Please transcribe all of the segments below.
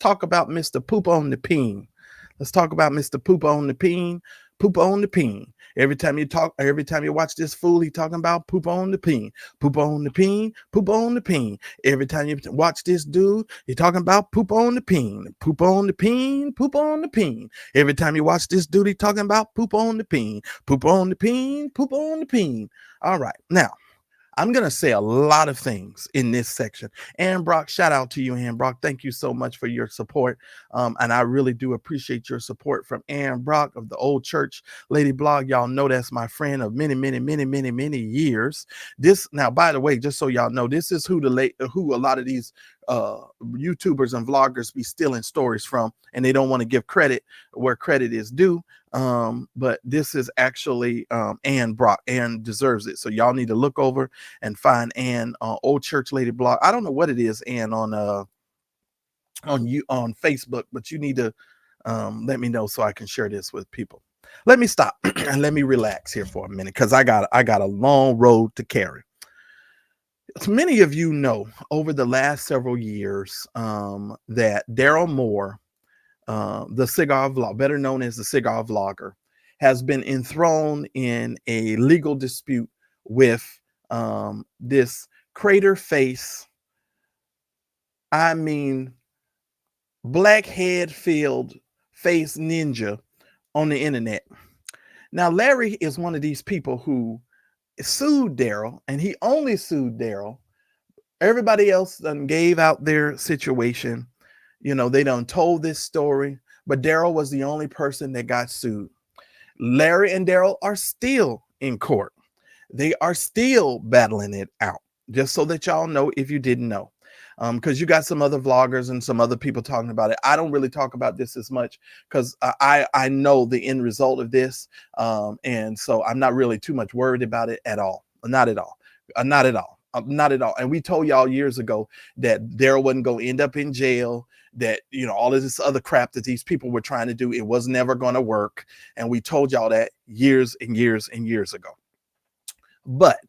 talk about Mr. Poop on the Peen. Let's talk about Mr. Poop on the Peen. Poop on the Peen. Every time you watch this fool, he talking about poop on the peen, poop on the peen, poop on the peen. Every time you watch this dude, he talking about poop on the peen, poop on the peen, poop on the peen. Every time you watch this dude, he talking about poop on the peen, poop on the peen, poop on the peen. All right, now I'm going to say a lot of things in this section. Ann Brock, shout out to you, Ann Brock. Thank you so much for your support. And I really do appreciate your support from Ann Brock of the Old Church Lady Blog. Y'all know that's my friend of many years. This, now, by the way, just so y'all know, this is who a lot of these YouTubers and vloggers be stealing stories from, and they don't want to give credit where credit is due. But this is actually Ann Brock. Ann deserves it. So y'all need to look over and find Ann Old Church Lady Blog. I don't know what it is, Ann, on Facebook, but you need to let me know so I can share this with people. Let me stop and let me relax here for a minute, because I got a long road to carry. As many of you know, over the last several years, that Daryl Moore, the cigar vlog, better known as the cigar vlogger, has been enthroned in a legal dispute with this crater face, blackhead filled face ninja on the internet. Now, Larry is one of these people who sued Daryl, and he only sued Daryl. Everybody else done gave out their situation. They done told this story, but Daryl was the only person that got sued. Larry and Daryl are still in court. They are still battling it out, just so that y'all know if you didn't know. Because you got some other vloggers and some other people talking about it. I don't really talk about this as much because I know the end result of this. And so I'm not really too much worried about it at all. Not at all. Not at all. Not at all. And we told y'all years ago that Daryl wasn't going to end up in jail, that, all of this other crap that these people were trying to do, it was never going to work. And we told y'all that years and years and years ago. But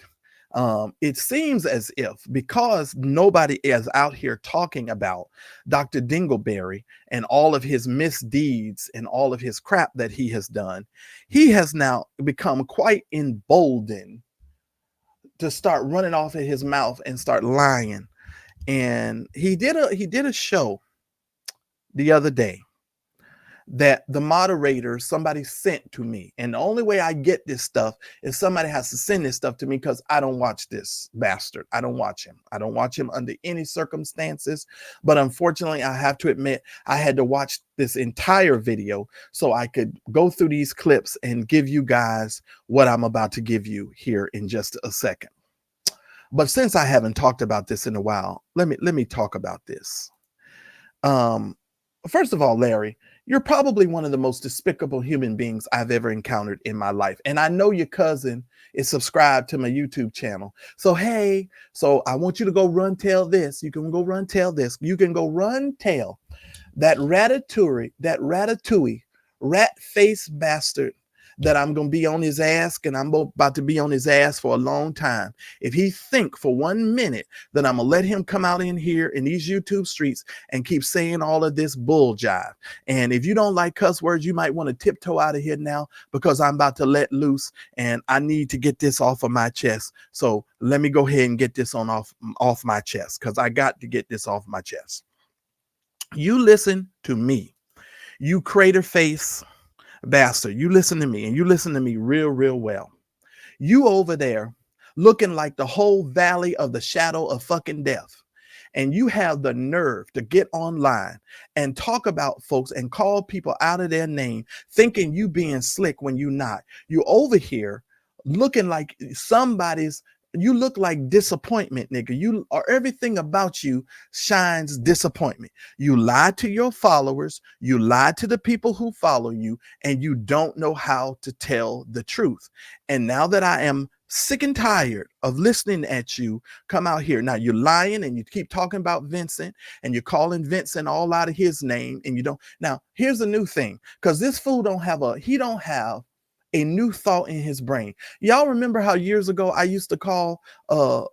it seems as if, because nobody is out here talking about Dr. Dingleberry and all of his misdeeds and all of his crap that he has done, he has now become quite emboldened to start running off at his mouth and start lying. And he did a show the other day that the moderator, somebody sent to me. And the only way I get this stuff is somebody has to send this stuff to me, because I don't watch this bastard. I don't watch him. I don't watch him under any circumstances. But unfortunately, I have to admit, I had to watch this entire video so I could go through these clips and give you guys what I'm about to give you here in just a second. But since I haven't talked about this in a while, let me talk about this. First of all, Larry, you're probably one of the most despicable human beings I've ever encountered in my life. And I know your cousin is subscribed to my YouTube channel. So, hey, I want you to go run tell this. You can go run tell this. You can go run tell that ratatouille, rat-faced bastard that I'm going to be on his ass, and I'm about to be on his ass for a long time. If he think for 1 minute that I'm going to let him come out in here in these YouTube streets and keep saying all of this bull jive. And if you don't like cuss words, you might want to tiptoe out of here now, because I'm about to let loose and I need to get this off of my chest. So let me go ahead and get this off my chest, because I got to get this off my chest. You listen to me, you crater face bastard. You listen to me, and you listen to me real well. You over there looking like the whole valley of the shadow of fucking death, and you have the nerve to get online and talk about folks and call people out of their name, thinking you being slick when you not. You over here looking like you look like disappointment, nigga. Everything about you shines disappointment. You lie to your followers, you lie to the people who follow you, and you don't know how to tell the truth. And now that I am sick and tired of listening at you come out here, now you're lying and you keep talking about Vincent, and you're calling Vincent all out of his name, and you don't. Now, here's a new thing, because this fool don't have a new thought in his brain. Y'all remember how years ago I used to call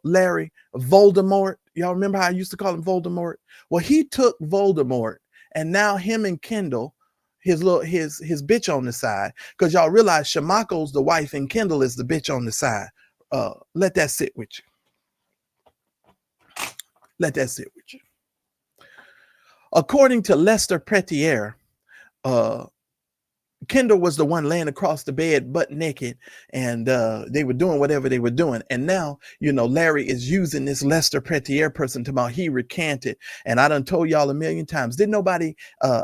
Larry Voldemort? Y'all remember how I used to call him Voldemort? Well, he took Voldemort And now him and Kendall, his bitch on the side, because y'all realize Chamaco's the wife and Kendall is the bitch on the side. Let that sit with you. Let that sit with you. According to Lester Pretier, Kendall was the one laying across the bed butt naked, and they were doing whatever they were doing. And now, Larry is using this Lester Pretier person to about he recanted. And I done told y'all a million times, didn't nobody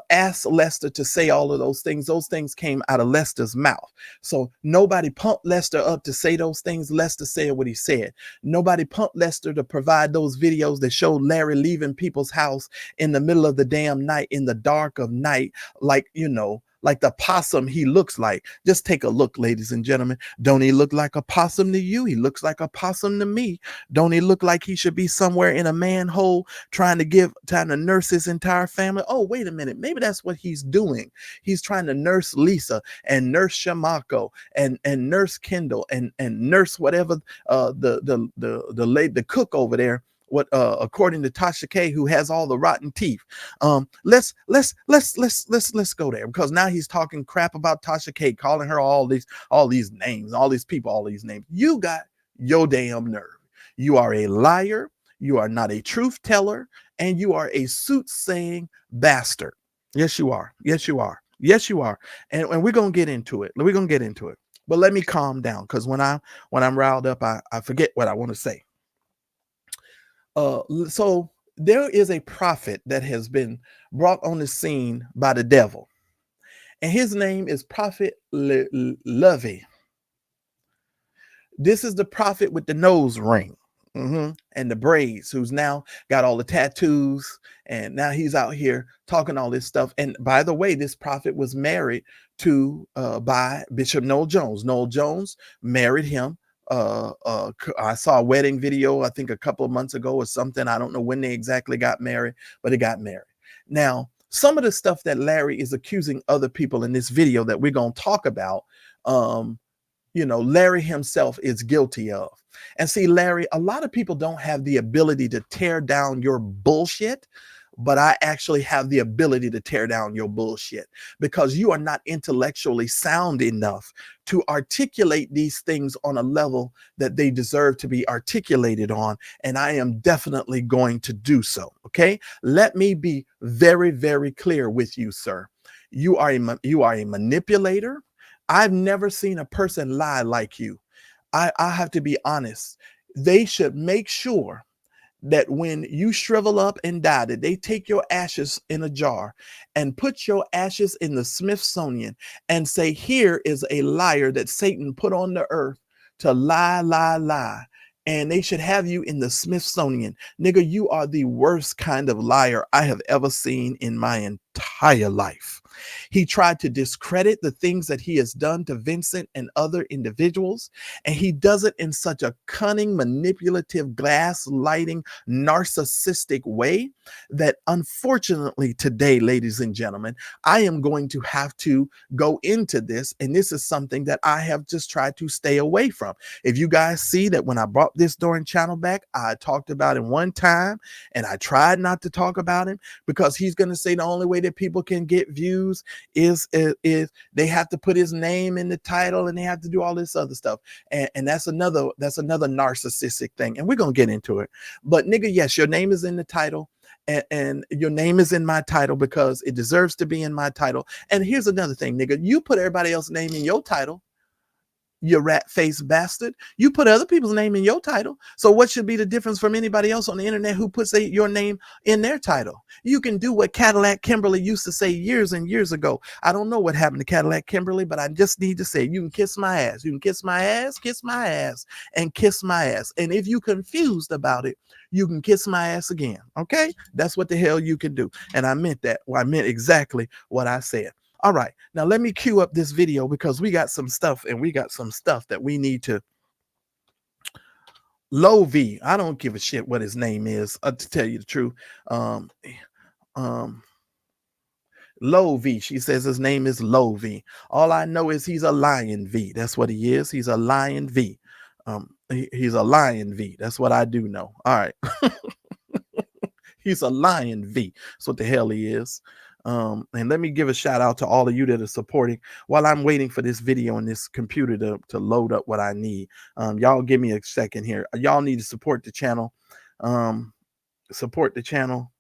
ask Lester to say all of those things? Those things came out of Lester's mouth. So nobody pumped Lester up to say those things. Lester said what he said. Nobody pumped Lester to provide those videos that showed Larry leaving people's house in the middle of the damn night, in the dark of night, like the possum he looks like. Just take a look, ladies and gentlemen. Don't he look like a possum to you? He looks like a possum to me. Don't he look like he should be somewhere in a manhole trying to nurse his entire family? Oh, wait a minute. Maybe that's what he's doing. He's trying to nurse Lisa and nurse Chamaco and nurse Kendall and nurse whatever the cook over there. What according to Tasha K, who has all the rotten teeth. Let's go there, because now he's talking crap about Tasha K, calling her all these names, all these people, all these names. You got your damn nerve. You are a liar, you are not a truth teller, and you are a soothsaying bastard. Yes, you are. Yes, you are. Yes, you are. And we're gonna get into it. We're gonna get into it. But let me calm down, because when I'm riled up, I forget what I want to say. So there is a prophet that has been brought on the scene by the devil, and his name is Prophet Lovey. This is the prophet with the nose ring and the braids, who's now got all the tattoos, and now he's out here talking all this stuff. And by the way, this prophet was married to by Bishop Noel Jones. Noel Jones married him. I saw a wedding video, I think a couple of months ago or something. I don't know when they exactly got married, but they got married. Now, some of the stuff that Larry is accusing other people in this video that we're going to talk about, Larry himself is guilty of. And see, Larry, a lot of people don't have the ability to tear down your bullshit, but I actually have the ability to tear down your bullshit, because you are not intellectually sound enough to articulate these things on a level that they deserve to be articulated on. And I am definitely going to do so. Okay. Let me be very, very clear with you, sir. You are a manipulator. I've never seen a person lie like you. I have to be honest. They should make sure that when you shrivel up and die, that they take your ashes in a jar and put your ashes in the Smithsonian and say, here is a liar that Satan put on the earth to lie, lie, lie. And they should have you in the Smithsonian. Nigga, you are the worst kind of liar I have ever seen in my entire life. He tried to discredit the things that he has done to Vincent and other individuals, and he does it in such a cunning, manipulative, gaslighting, narcissistic way that unfortunately today, ladies and gentlemen, I am going to have to go into this, and this is something that I have just tried to stay away from. If you guys see that when I brought this Dorn channel back, I talked about him one time, and I tried not to talk about him, because he's going to say the only way that people can get views is they have to put his name in the title, and they have to do all this other stuff, and that's another narcissistic thing, and we're gonna get into it. But nigga, yes, your name is in the title, and your name is in my title because it deserves to be in my title. And here's another thing, nigga, you put everybody else's name in your title, you rat-faced bastard. You put other people's name in your title. So what should be the difference from anybody else on the internet who puts your name in their title? You can do what Cadillac Kimberly used to say years and years ago. I don't know what happened to Cadillac Kimberly, but I just need to say, you can kiss my ass. You can kiss my ass, and kiss my ass. And if you confused about it, you can kiss my ass again. Okay? That's what the hell you can do. And I meant that. Well, I meant exactly what I said. All right, now let me cue up this video, because we got some stuff, and we got some stuff that we need to. Lovey, I don't give a shit what his name is, to tell you the truth. Lovey, she says his name is Lovey. All I know is he's a lion V. That's what he is. He's a lion V. He's a lion V. That's what I do know. All right. He's a lion V. That's what the hell he is. And let me give a shout out to all of you that are supporting while I'm waiting for this video and this computer to load up what I need. Y'all give me a second here. Y'all need to support the channel. Support the channel.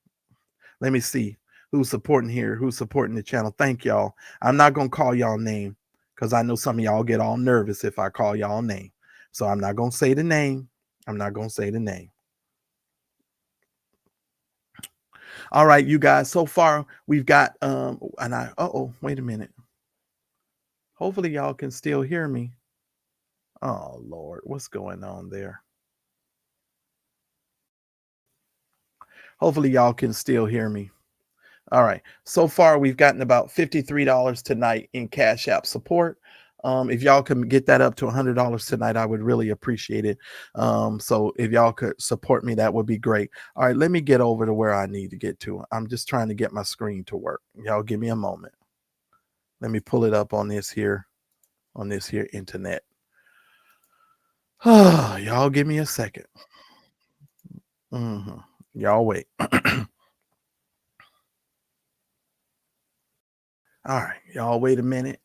Let me see who's supporting here, who's supporting the channel. Thank y'all. I'm not going to call y'all name because I know some of y'all get all nervous if I call y'all name. So I'm not going to say the name. I'm not going to say the name. All right, you guys, so far we've got, wait a minute. Hopefully y'all can still hear me. Oh, Lord, what's going on there? Hopefully y'all can still hear me. All right, so far we've gotten about $53 tonight in Cash App support. If y'all can get that up to $100 tonight, I would really appreciate it. So if y'all could support me, that would be great. All right, let me get over to where I need to get to. I'm just trying to get my screen to work. Y'all give me a moment. Let me pull it up on this here internet. Y'all give me a second. Y'all wait. All right, y'all wait a minute.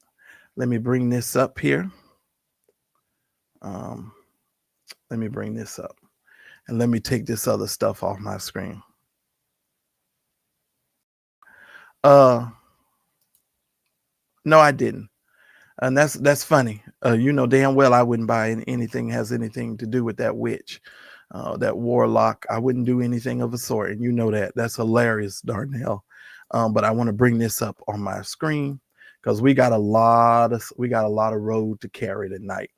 Let me bring this up here. Let me bring this up. And let me take this other stuff off my screen. No, I didn't. And that's funny. You know damn well I wouldn't buy anything has anything to do with that witch, that warlock. I wouldn't do anything of a sort, and you know that. That's hilarious, Darnell. But I want to bring this up on my screen because we got a lot of road to carry tonight.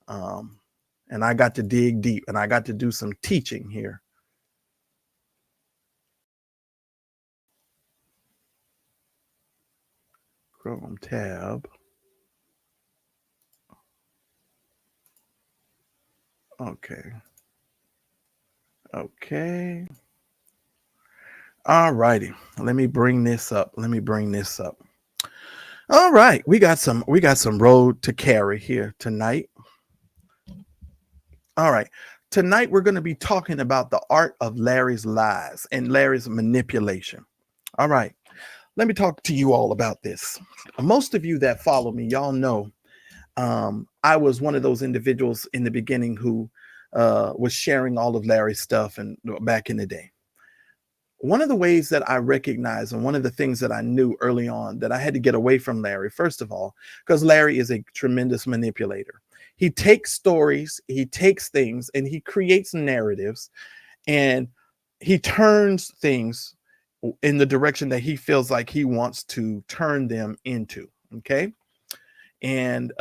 And I got to dig deep, and I got to do some teaching here. Chrome tab. Okay. All righty. Let me bring this up. All right. We got some road to carry here tonight. All right. Tonight we're going to be talking about the art of Larry's lies and Larry's manipulation. All right. Let me talk to you all about this. Most of you that follow me, y'all know I was one of those individuals in the beginning who was sharing all of Larry's stuff and back in the day. One of the ways that I recognized and one of the things that I knew early on that I had to get away from Larry, first of all, because Larry is a tremendous manipulator. He takes stories, he takes things, and he creates narratives, and he turns things in the direction that he feels like he wants to turn them into. Okay. And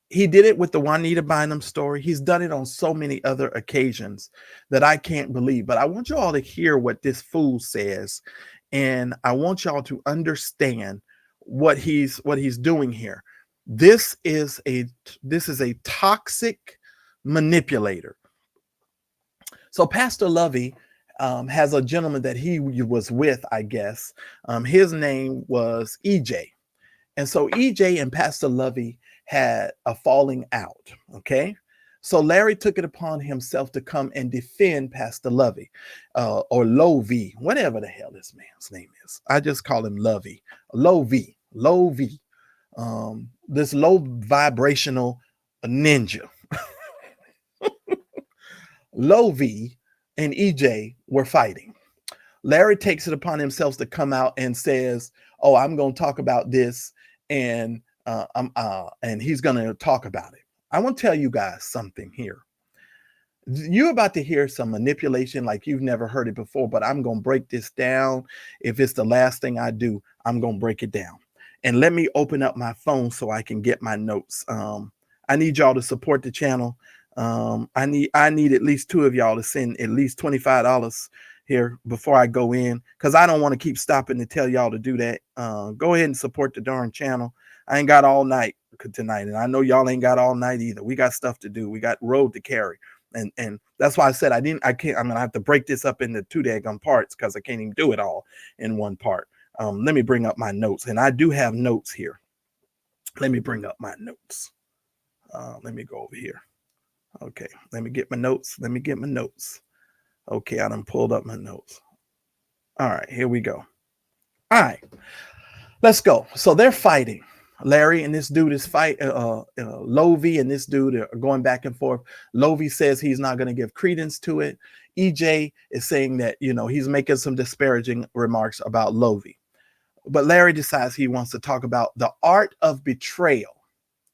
he did it with the Juanita Bynum story. He's done it on so many other occasions that I can't believe. But I want you all to hear what this fool says, and I want y'all to understand what he's doing here. This is a toxic manipulator. So Pastor Lovey has a gentleman that he was with, I guess. His name was EJ. And so EJ and Pastor Lovey had a falling out. Okay. So Larry took it upon himself to come and defend Pastor Lovey, or Lovey, whatever the hell this man's name is. I just call him Lovey. Lovey. This low vibrational ninja. Lovey and EJ were fighting. Larry takes it upon himself to come out and says, "Oh, I'm going to talk about this," and he's going to talk about it. I want to tell you guys something here. You're about to hear some manipulation like you've never heard it before, but I'm going to break this down. If it's the last thing I do, I'm going to break it down. And let me open up my phone so I can get my notes. I need y'all to support the channel. I need at least two of y'all to send at least $25 here before I go in, because I don't want to keep stopping to tell y'all to do that. Go ahead and support the darn channel. I ain't got all night tonight, and I know y'all ain't got all night either. We got stuff to do. We got road to carry, and that's why I said I'm gonna have to break this up into two daggum parts because I can't even do it all in one part. Let me bring up my notes, and I do have notes here. Let me bring up my notes. Let me go over here. Okay, let me get my notes. Okay, I done pulled up my notes. All right, here we go. All right, let's go. So they're fighting. Larry and this dude is Lovey and this dude are going back and forth. Lovey says he's not going to give credence to it. EJ is saying that, he's making some disparaging remarks about Lovey. But Larry decides he wants to talk about the art of betrayal.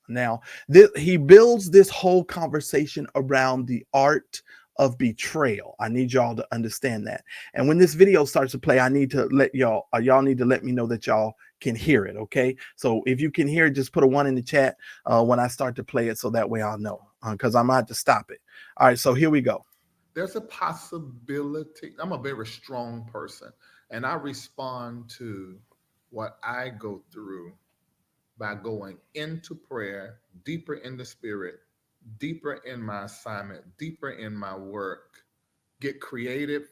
Now, he builds this whole conversation around the art of betrayal. I need y'all to understand that. And when this video starts to play, I need to let y'all need to let me know that y'all can hear it. Okay. So if you can hear it, just put a 1 in the chat when I start to play it. So that way I'll know, because I might have to stop it. All right. So here we go. There's a possibility. I'm a very strong person, and I respond to what I go through by going into prayer, deeper in the spirit, deeper in my assignment, deeper in my work, get creative,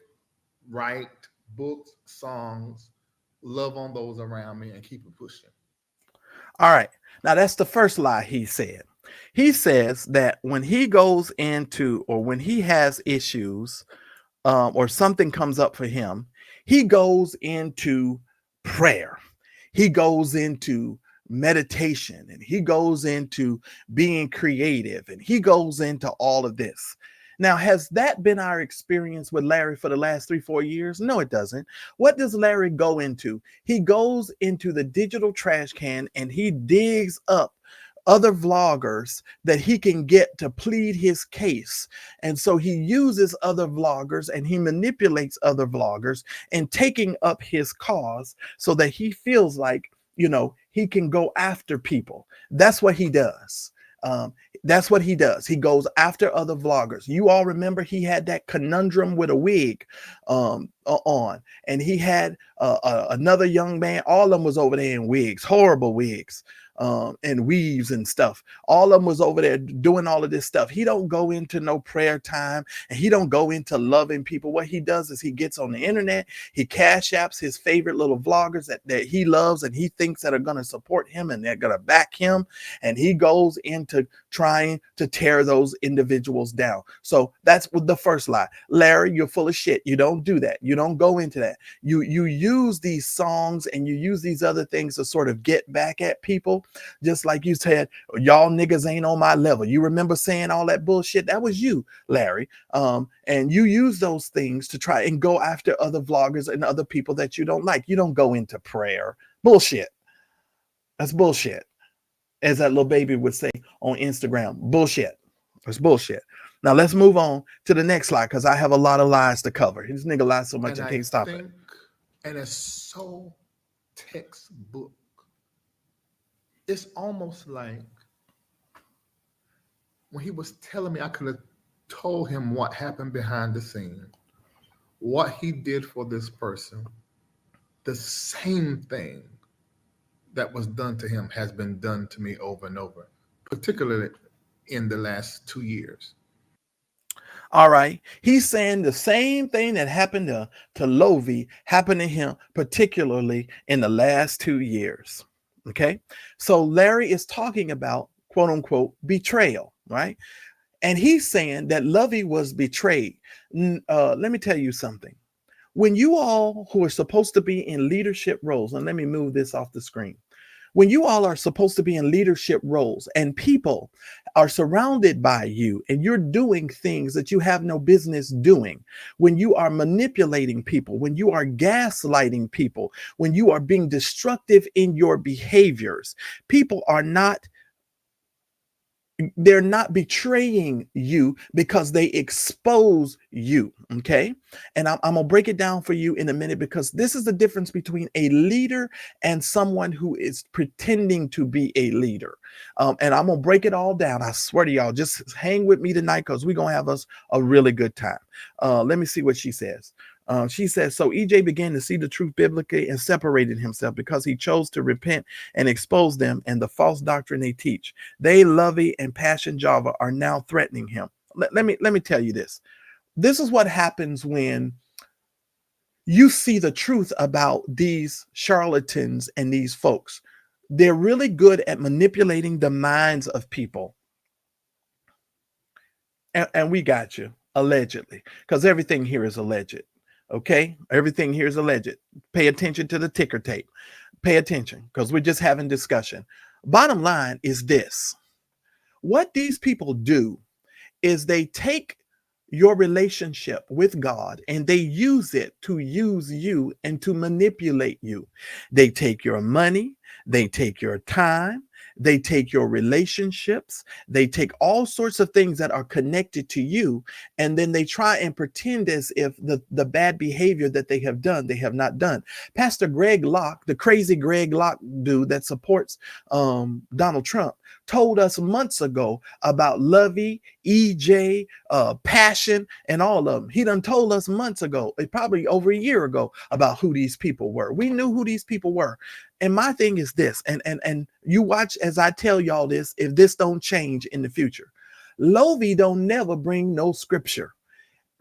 write books, songs, love on those around me, and keep it pushing. All right. Now that's the first lie he said. He says that when he goes into, or when he has issues, or something comes up for him, he goes into prayer. He goes into meditation, and he goes into being creative, and he goes into all of this. Now, has that been our experience with Larry for the last 3-4 years? No, it doesn't. What does Larry go into? He goes into the digital trash can and he digs up other vloggers that he can get to plead his case. And so he uses other vloggers and he manipulates other vloggers and taking up his cause so that he feels like, he can go after people. That's what he does. That's what he does. He goes after other vloggers. You all remember he had that conundrum with a wig on, and he had another young man. All of them was over there in wigs, horrible wigs. And weaves and stuff. All of them was over there doing all of this stuff. He don't go into no prayer time, and he don't go into loving people. What he does is he gets on the internet, he cash apps his favorite little vloggers that he loves and he thinks that are going to support him and they're going to back him, and he goes into trying to tear those individuals down. So that's the first lie. Larry, you're full of shit. You don't do that. You don't go into that. You use these songs and you use these other things to sort of get back at people. Just like you said, y'all niggas ain't on my level. You remember saying all that bullshit? That was you, Larry. And you use those things to try and go after other vloggers and other people that you don't like. You don't go into prayer. Bullshit. That's bullshit. As that little baby would say on Instagram, bullshit. That's bullshit. Now let's move on to the next slide, because I have a lot of lies to cover. This nigga lies so much I can't stop it. And it's so textbook. It's almost like when he was telling me, I could have told him what happened behind the scene, what he did for this person. The same thing that was done to him has been done to me over and over, particularly in the last 2 years. All right. He's saying the same thing that happened to Lovey happened to him, particularly in the last 2 years. Okay. So Larry is talking about, quote unquote, betrayal, right? And he's saying that Lovey was betrayed. Let me tell you something. When you all who are supposed to be in leadership roles, and let me move this off the screen. When you all are supposed to be in leadership roles and people are surrounded by you and you're doing things that you have no business doing, when you are manipulating people, when you are gaslighting people, when you are being destructive in your behaviors, people are not they're not betraying you because they expose you. Okay. And I'm going to break it down for you in a minute, because this is the difference between a leader and someone who is pretending to be a leader. And I'm going to break it all down. I swear to y'all, just hang with me tonight, because we're going to have us a really good time. Let me see what she says. She says, so EJ began to see the truth biblically and separated himself because he chose to repent and expose them and the false doctrine they teach. They, Lovey and Passion Java, are now threatening him. Let me tell you this. This is what happens when you see the truth about these charlatans and these folks. They're really good at manipulating the minds of people. And we got you, allegedly, because everything here is alleged. Okay, everything here is alleged. Pay attention to the ticker tape. Pay attention, because we're just having discussion. Bottom line is this: what these people do is they take your relationship with God and they use it to use you and to manipulate you. They take your money, they take your time, they take your relationships, they take all sorts of things that are connected to you, and then they try and pretend as if the bad behavior that they have done, they have not done. Pastor Greg Locke, the crazy Greg Locke dude that supports Donald Trump, told us months ago about Lovey, EJ, Passion, and all of them. He done told us months ago, probably over a year ago, about who these people were. We knew who these people were. And my thing is this, and you watch as I tell y'all this, if this don't change in the future. Lovey don't never bring no scripture.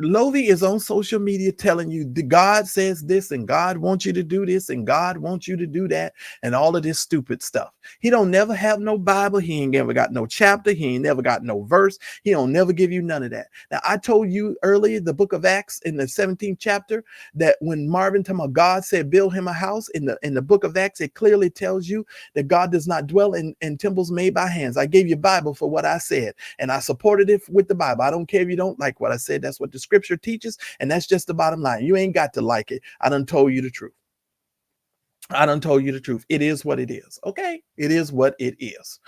Lovey is on social media telling you God says this and God wants you to do this and God wants you to do that and all of this stupid stuff. He don't never have no Bible. He ain't never got no chapter. He ain't never got no verse. He don't never give you none of that. Now, I told you earlier, the book of Acts in the 17th chapter, that when Marvin talking about God said build him a house, in the book of Acts, it clearly tells you that God does not dwell in temples made by hands. I gave you Bible for what I said, and I supported it with the Bible. I don't care if you don't like what I said. That's what the scripture teaches, and that's just the bottom line. You ain't got to like it. I done told you the truth. I done told you the truth. It is what it is. Okay? It is what it is.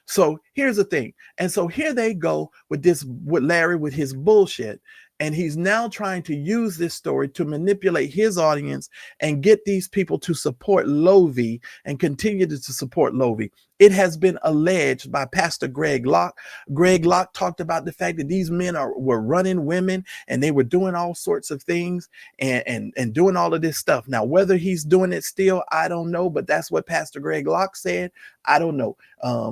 So here's the thing. And so here they go with this, with Larry, with his bullshit. And he's now trying to use this story to manipulate his audience and get these people to support Lovey and continue to support Lovey. It has been alleged by Pastor Greg Locke. Greg Locke talked about the fact that these men were running women and they were doing all sorts of things and doing all of this stuff. Now, whether he's doing it still, I don't know, but that's what Pastor Greg Locke said. I don't know.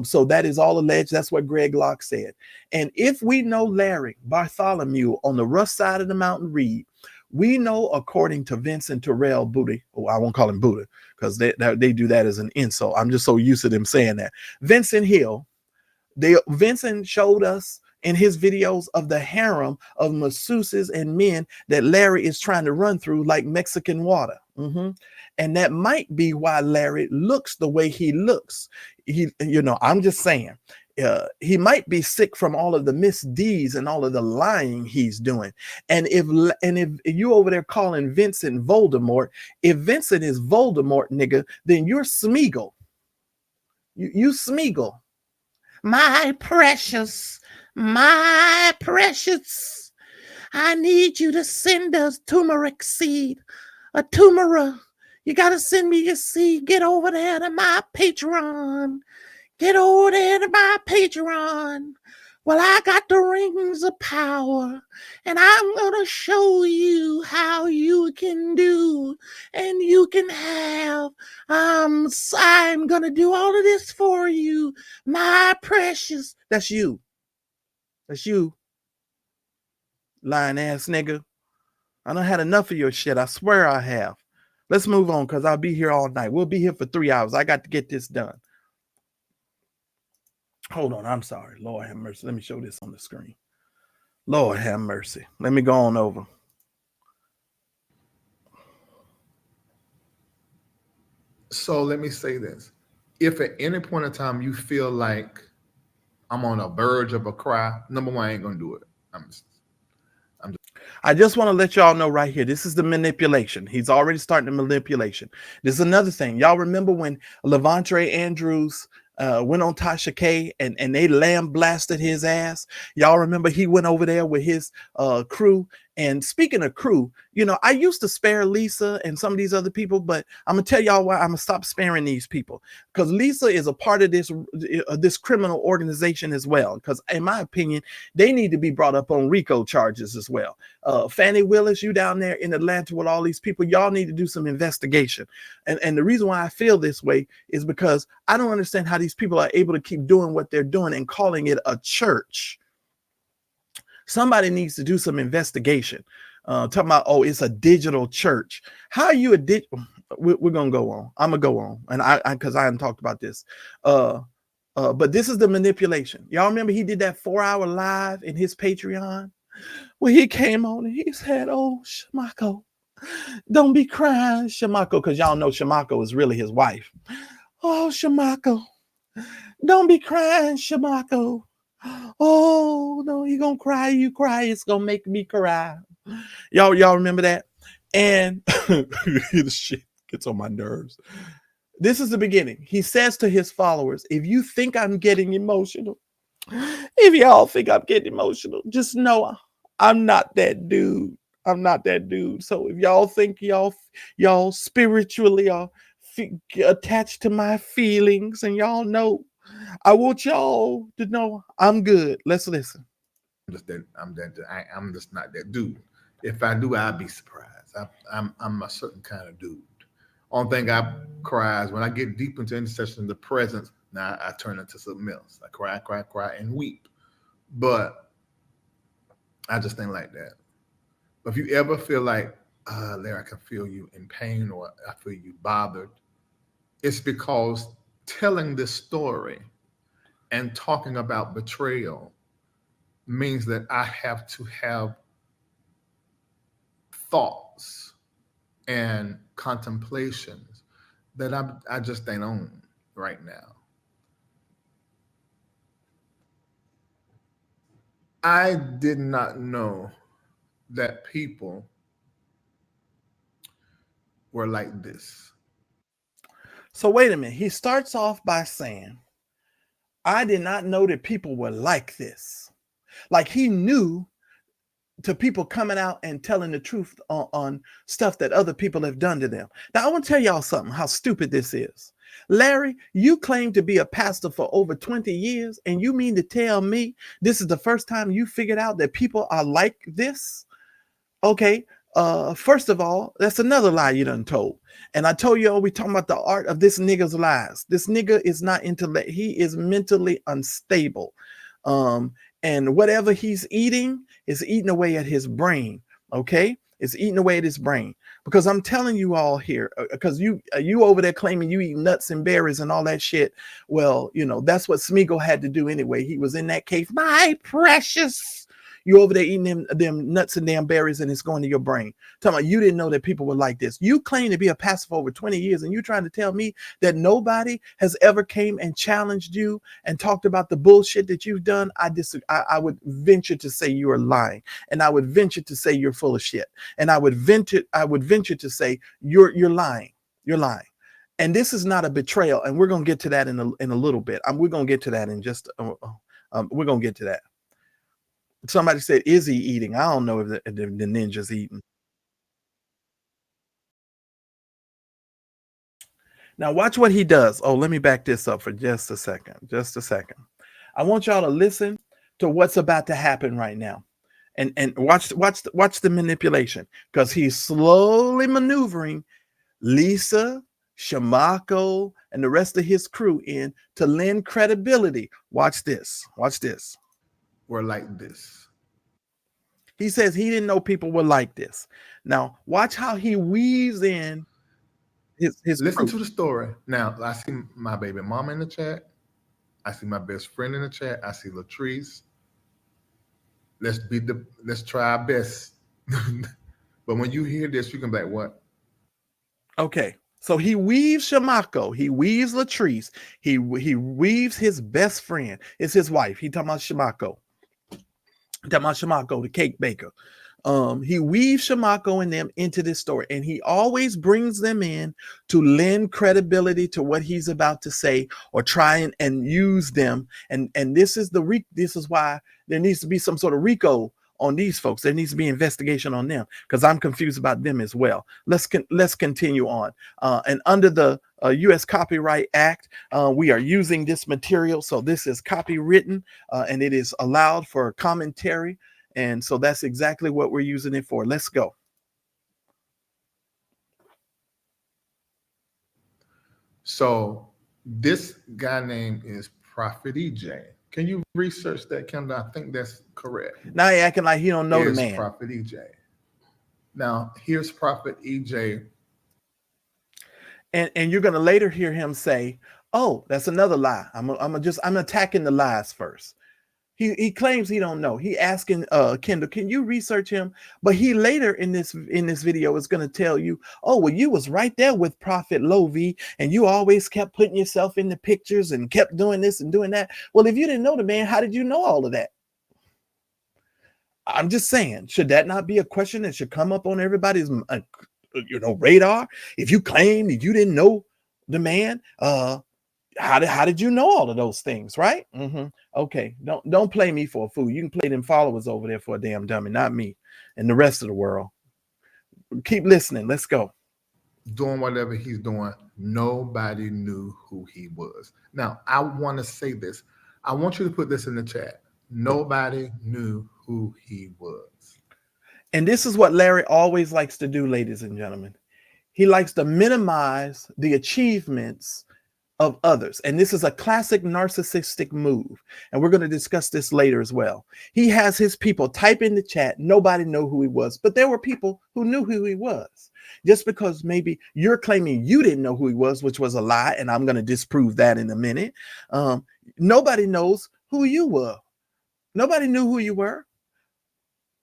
So that is all alleged. That's what Greg Locke said. And if we know Larry Bartholomew on the rough side of the mountain Reid, we know, according to Vincent Terrell Booty, I won't call him Buddha because they do that as an insult. I'm just so used to them saying that. Vincent Hill, Vincent showed us in his videos of the harem of masseuses and men that Larry is trying to run through like Mexican water. And that might be why Larry looks the way he looks. I'm just saying. He might be sick from all of the misdeeds and all of the lying he's doing. And if you over there calling Vincent Voldemort, if Vincent is Voldemort, nigga, then you're Smeagol. You Smeagol. My precious, I need you to send us turmeric seed, a turmeric. You got to send me your seed. Get over there to my Patreon. Get over there to my Patreon. Well, I got the rings of power, and I'm going to show you how you can do, and you can have, I'm going to do all of this for you, my precious. That's you. That's you, lying ass nigga. I done had enough of your shit. I swear I have. Let's move on, because I'll be here all night. We'll be here for 3 hours. I got to get this done. Hold on, I'm sorry. Lord have mercy. Let me show this on the screen. Lord have mercy. Let me go on over. So let me say this. If at any point in time you feel like I'm on a verge of a cry, number one, I ain't going to do it. I just want to let y'all know right here, this is the manipulation. He's already starting the manipulation. This is another thing. Y'all remember when Levante Andrews went on Tasha K and they lamb blasted his ass? Y'all remember he went over there with his crew. And speaking of crew, I used to spare Lisa and some of these other people, but I'm gonna tell y'all why I'm gonna stop sparing these people, because Lisa is a part of this criminal organization as well. Because in my opinion, they need to be brought up on RICO charges as well. Fannie Willis, you down there in Atlanta with all these people, y'all need to do some investigation. And the reason why I feel this way is because I don't understand how these people are able to keep doing what they're doing and calling it a church. Somebody needs to do some investigation. Talking about, oh, it's a digital church. How are you a digital? We're gonna go on. I'm gonna go on, and because I haven't talked about this. But this is the manipulation. Y'all remember he did that 4-hour live in his Patreon, where he came on and he said, "Oh, Chamaco, Don't be crying, Chamaco, because y'all know Chamaco is really his wife. Oh, Chamaco, don't be crying, Chamaco. Oh, no, you gonna cry, you cry, it's gonna make me cry. Y'all remember that? And the shit gets on my nerves. This is the beginning. He says to his followers, if you think I'm getting emotional, if y'all think I'm getting emotional, just know I'm not that dude. I'm not that dude. So if y'all think y'all spiritually are attached to my feelings, and y'all know, I want y'all to know I'm good. Let's listen. I'm just not that dude. If I do, I'd be surprised. I'm a certain kind of dude. Only thing I cry is when I get deep into intercession, the presence. Now I turn into something else. I cry, and weep. But I just think like that. But if you ever feel like, Larry, I can feel you in pain, or I feel you bothered, it's because telling this story and talking about betrayal means that I have to have thoughts and contemplations that I just ain't on right now. I did not know that people were like this. So wait a minute. He starts off by saying, I did not know that people were like this. Like he knew to people coming out and telling the truth on stuff that other people have done to them. Now, I want to tell y'all something, how stupid this is. Larry, you claim to be a pastor for over 20 years, and you mean to tell me this is the first time you figured out that people are like this? Okay, first of all, that's another lie you done told. And I told you, we talking about the art of this nigga's lies. This nigga is not intellect. He is mentally unstable. Um, and whatever he's eating is eating away at his brain. Okay, it's eating away at his brain. Because I'm telling you all here, because you over there claiming you eat nuts and berries and all that shit. Well, that's what Smeagol had to do anyway. He was in that cave. My precious. You over there eating them nuts and damn berries, and it's going to your brain. Talking about you didn't know that people were like this. You claim to be a pastor for over 20 years, and you're trying to tell me that nobody has ever came and challenged you and talked about the bullshit that you've done. I would venture to say you are lying, and I would venture to say you're full of shit, and I would venture to say you're lying. You're lying. And this is not a betrayal, and we're gonna get to that in a little bit. We're gonna get to that in just. We're gonna get to that. Somebody said, is he eating? I don't know if the ninja's eating. Now watch what he does. Oh, let me back this up for just a second. Just a second. I want y'all to listen to what's about to happen right now. And watch the manipulation, because he's slowly maneuvering Lisa, Chamaco, and the rest of his crew in to lend credibility. Watch this. Watch this. Were like this. He says he didn't know people were like this. Now, watch how he weaves in his Listen crew. to the story. Now, I see my baby mama in the chat. I see my best friend in the chat. I see Latrice. Let's try our best. But when you hear this, you can be like, what? Okay. So he weaves Chamaco, he weaves Latrice, he weaves his best friend. It's his wife. He talking about Chamaco. The cake baker. He weaves Chamaco and them into this story, and he always brings them in to lend credibility to what he's about to say, or try and use them. And this is why there needs to be some sort of RICO on these folks. There needs to be investigation on them, because I'm confused about them as well. Let's continue on. And under the U.S. Copyright Act, we are using this material, so this is copywritten, and it is allowed for commentary. And so that's exactly what we're using it for. Let's go. So this guy name is Prophet EJ. Can you research that, Kendall? I think that's correct. Now he acting like he don't know the man. Prophet EJ. Now here's Prophet EJ. And you're gonna later hear him say, "Oh, that's another lie." I'm attacking the lies first. He claims he don't know. He asking Kendall, can you research him? But he later in this video is going to tell you, oh, well, you was right there with Prophet Lovey, and you always kept putting yourself in the pictures and kept doing this and doing that. Well, if you didn't know the man, how did you know all of that? I'm just saying, should that not be a question that should come up on everybody's radar? If you claim that you didn't know the man, how did you know all of those things, right? Okay, don't play me for a fool. You can play them followers over there for a damn dummy, not me and the rest of the world. Keep listening. Let's go. Doing whatever he's doing, nobody knew who he was. Now, I want to say this. I want you to put this in the chat. Nobody knew who he was. And this is what Larry always likes to do, ladies and gentlemen. He likes to minimize the achievements of others. And this is a classic narcissistic move. And we're going to discuss this later as well. He has his people type in the chat. Nobody knew who he was, but there were people who knew who he was. Just because maybe you're claiming you didn't know who he was, which was a lie. And I'm going to disprove that in a minute. Nobody knows who you were. Nobody knew who you were.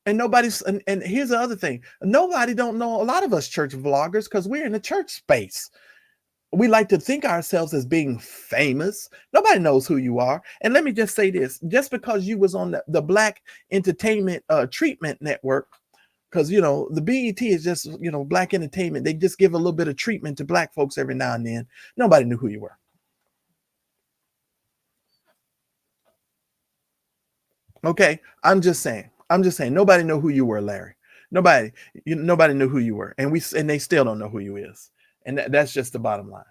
And and here's the other thing. Nobody don't know a lot of us church vloggers because we're in the church space. We like to think ourselves as being famous. Nobody knows who you are. And let me just say this, just because you was on the Black Entertainment Treatment Network, because, the BET is just, Black Entertainment. They just give a little bit of treatment to Black folks every now and then. Nobody knew who you were. Okay, I'm just saying, nobody knew who you were, Larry. Nobody knew who you were. And they still don't know who you is. And that's just the bottom line.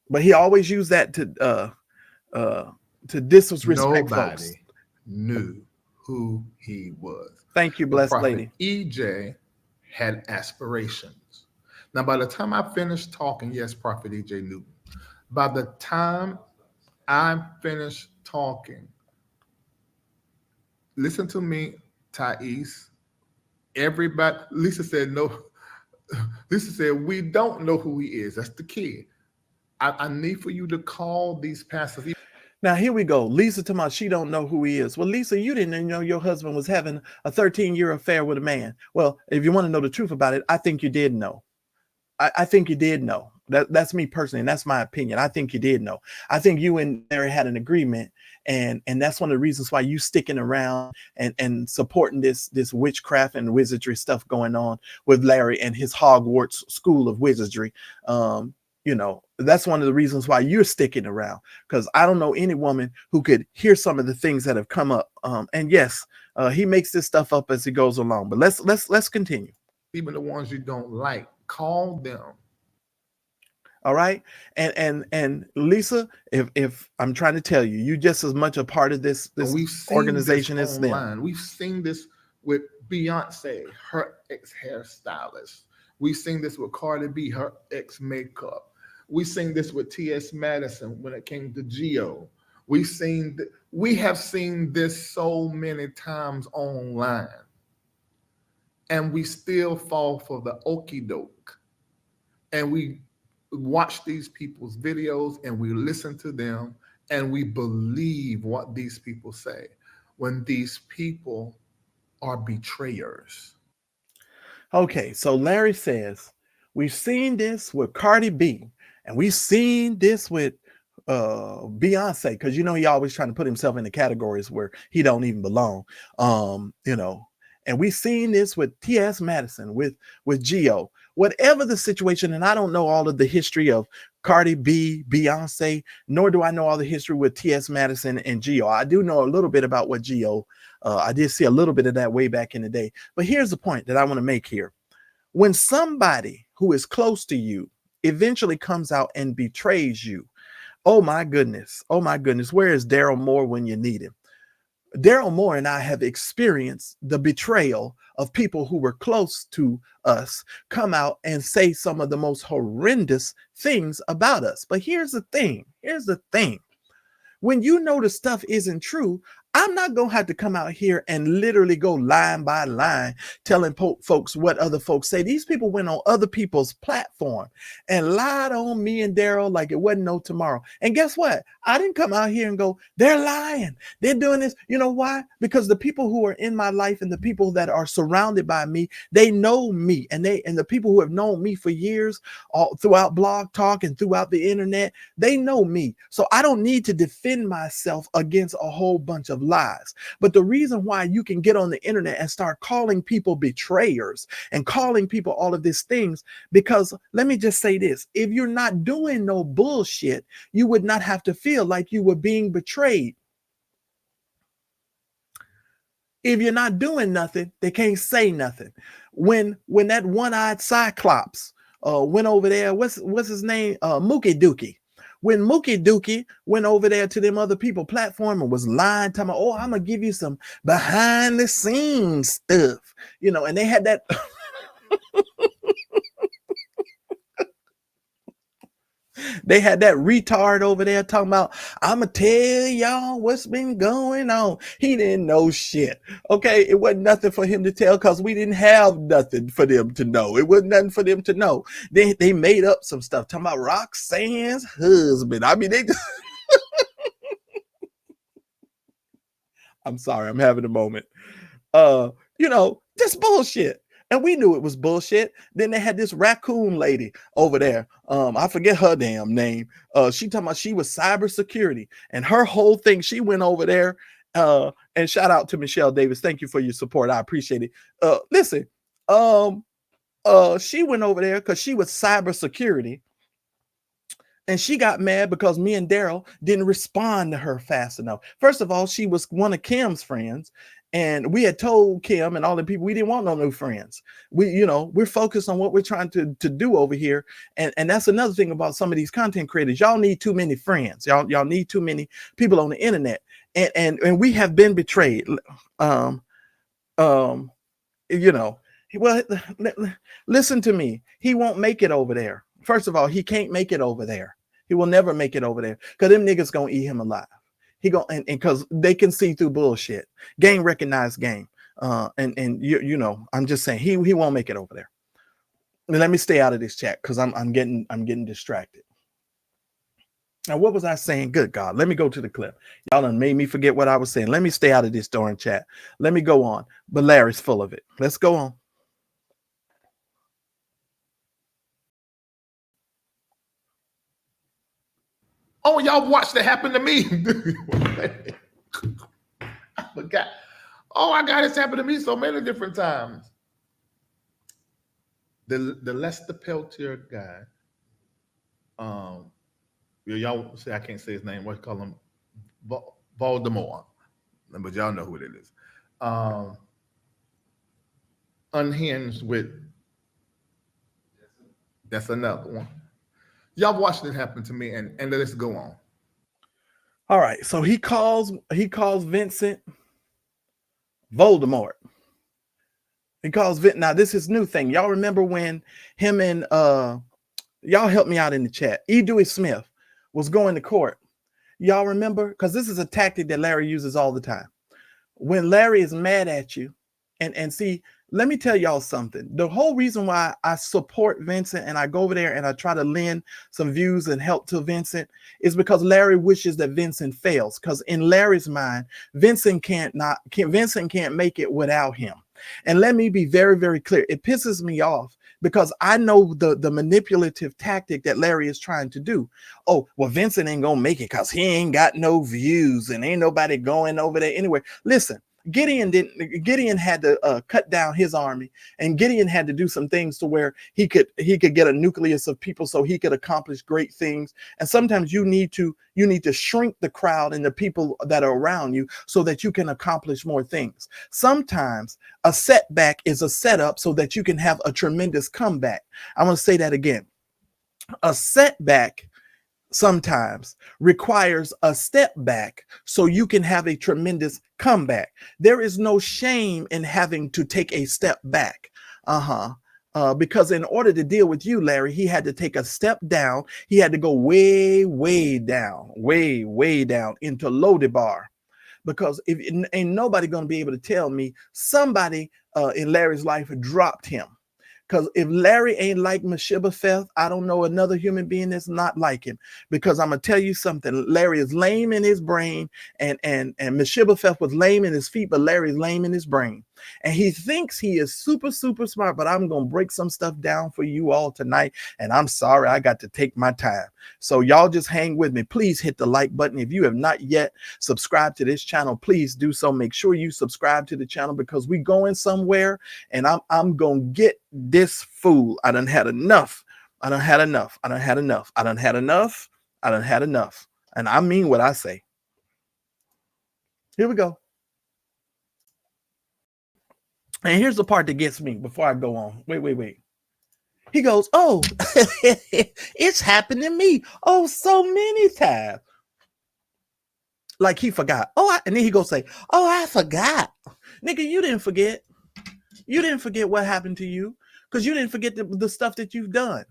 But he always used that to disrespect folks. Nobody knew who he was. Thank you, blessed lady. EJ had aspirations. Now, by the time I finished talking, yes, Prophet EJ Newton. By the time I finished talking, listen to me, Thais. Everybody, Lisa said no. Lisa said, we don't know who he is. That's the key. I need for you to call these pastors. Now, here we go. Lisa talking about she don't know who he is. Well, Lisa, you didn't know your husband was having a 13-year affair with a man. Well, if you want to know the truth about it, I think you did know. I think you did know. That's me personally, and that's my opinion. I think you did know. I think you and Larry had an agreement, and that's one of the reasons why you sticking around and supporting this witchcraft and wizardry stuff going on with Larry and his Hogwarts School of Wizardry. That's one of the reasons why you're sticking around, because I don't know any woman who could hear some of the things that have come up. And yes, he makes this stuff up as he goes along. But let's continue. Even the ones you don't like, call them. All right. And Lisa, if I'm trying to tell you, you just as much a part of this organization as them. We've seen this with Beyonce, her ex-hairstylist. We've seen this with Cardi B, her ex-makeup. We've seen this with T.S. Madison when it came to Geo. We have seen this so many times online. And we still fall for the okie doke. And we watch these people's videos and we listen to them and we believe what these people say when these people are betrayers. Okay, so Larry says, we've seen this with Cardi B and we've seen this with Beyonce, because he always trying to put himself in the categories where he don't even belong. And we've seen this with T.S. Madison, with Geo. Whatever the situation, and I don't know all of the history of Cardi B, Beyonce, nor do I know all the history with T.S. Madison and Geo. I do know a little bit about what Geo, I did see a little bit of that way back in the day. But here's the point that I want to make here. When somebody who is close to you eventually comes out and betrays you, oh my goodness, where is Daryl Moore when you need him? Daryl Moore and I have experienced the betrayal of people who were close to us come out and say some of the most horrendous things about us. But here's the thing. When you know the stuff isn't true, I'm not going to have to come out here and literally go line by line telling folks what other folks say. These people went on other people's platform and lied on me and Daryl like it wasn't no tomorrow. And guess what? I didn't come out here and go, they're lying. They're doing this. You know why? Because the people who are in my life and the people that are surrounded by me, they know me. And the people who have known me for years, all throughout Blog Talk and throughout the internet, they know me. So I don't need to defend myself against a whole bunch of lies. But the reason why you can get on the internet and start calling people betrayers and calling people all of these things, because let me just say this, if you're not doing no bullshit, you would not have to feel like you were being betrayed. If you're not doing nothing, they can't say nothing. When that one-eyed Cyclops went over there, what's his name? Mookie Dookie. When Mookie Dookie went over there to them other people platform and was lying, talking about, oh, I'm going to give you some behind the scenes stuff, you know, and they had that. They had that retard over there talking about, I'm going to tell y'all what's been going on. He didn't know shit. Okay. It wasn't nothing for him to tell because we didn't have nothing for them to know. It wasn't nothing for them to know. They made up some stuff talking about Roxanne's husband. I mean, they just. I'm sorry. I'm having a moment. You know, just bullshit. And we knew it was bullshit. Then they had this raccoon lady over there. I forget her damn name. She talking about she was cybersecurity, and her whole thing, she went over there. And shout out to Michelle Davis. Thank you for your support. I appreciate it. Listen, she went over there because she was cybersecurity. And she got mad because me and Daryl didn't respond to her fast enough. First of all, she was one of Kim's friends. And we had told Kim and all the people we didn't want no new friends. We're focused on what we're trying to do over here. And that's another thing about some of these content creators. Y'all need too many friends. Y'all need too many people on the internet. And we have been betrayed. Well, listen to me. He won't make it over there. First of all, he can't make it over there. He will never make it over there because them niggas gonna eat him alive. He go and because they can see through bullshit. Game recognized game. I'm just saying he won't make it over there. Let me stay out of this chat because I'm getting distracted. Now, what was I saying? Good God, let me go to the clip. Y'all done made me forget what I was saying. Let me stay out of this darn chat. Let me go on. But Larry's full of it. Let's go on. Oh, y'all watched it happen to me. I forgot. Oh, I got this happen to me so many different times. The Lester Peltier guy. Y'all say I can't say his name. What you call him? Voldemort. But y'all know who it is. Unhinged with. That's another one. Y'all watched it happen to me, and let's go on. All right, so he calls Vincent Voldemort. He calls Vincent. Now this is new thing. Y'all remember when him and y'all help me out in the chat. E. Dewey Smith was going to court. Y'all remember? Because this is a tactic that Larry uses all the time. When Larry is mad at you, and see, let me tell y'all something. The whole reason why I support Vincent and I go over there and I try to lend some views and help to Vincent is because Larry wishes that Vincent fails. Because in Larry's mind, Vincent can't make it without him. And let me be very, very clear. It pisses me off because I know the manipulative tactic that Larry is trying to do. Oh, well, Vincent ain't gonna make it because he ain't got no views and ain't nobody going over there anyway. Listen. Gideon had to cut down his army, and Gideon had to do some things to where he could get a nucleus of people so he could accomplish great things. And sometimes you need to shrink the crowd and the people that are around you so that you can accomplish more things. Sometimes a setback is a setup so that you can have a tremendous comeback. I'm going to say that again. A setback sometimes requires a step back so you can have a tremendous comeback. There is no shame in having to take a step back. Because in order to deal with you, Larry, he had to take a step down. He had to go way, way down into Lodabar. because if ain't nobody going to be able to tell me somebody in Larry's life dropped him. Because if Larry ain't like Mephibosheth, I don't know another human being that's not like him. Because I'm gonna tell you something: Larry is lame in his brain, and Mephibosheth was lame in his feet, but Larry's lame in his brain. And he thinks he is super, super smart. But I'm gonna break some stuff down for you all tonight. And I'm sorry, I got to take my time. So y'all just hang with me. Please hit the like button. If you have not yet subscribed to this channel, please do so. Make sure you subscribe to the channel, because we going somewhere, and I'm gonna get this fool. I done had enough. I done had enough. I done had enough. I done had enough. I done had enough. And I mean what I say. Here we go. And here's the part that gets me before I go on. Wait. He goes, oh, it's happened to me. Oh, so many times. Like he forgot. And then he goes say, oh, I forgot. Nigga, you didn't forget. You didn't forget what happened to you, because you didn't forget the stuff that you've done,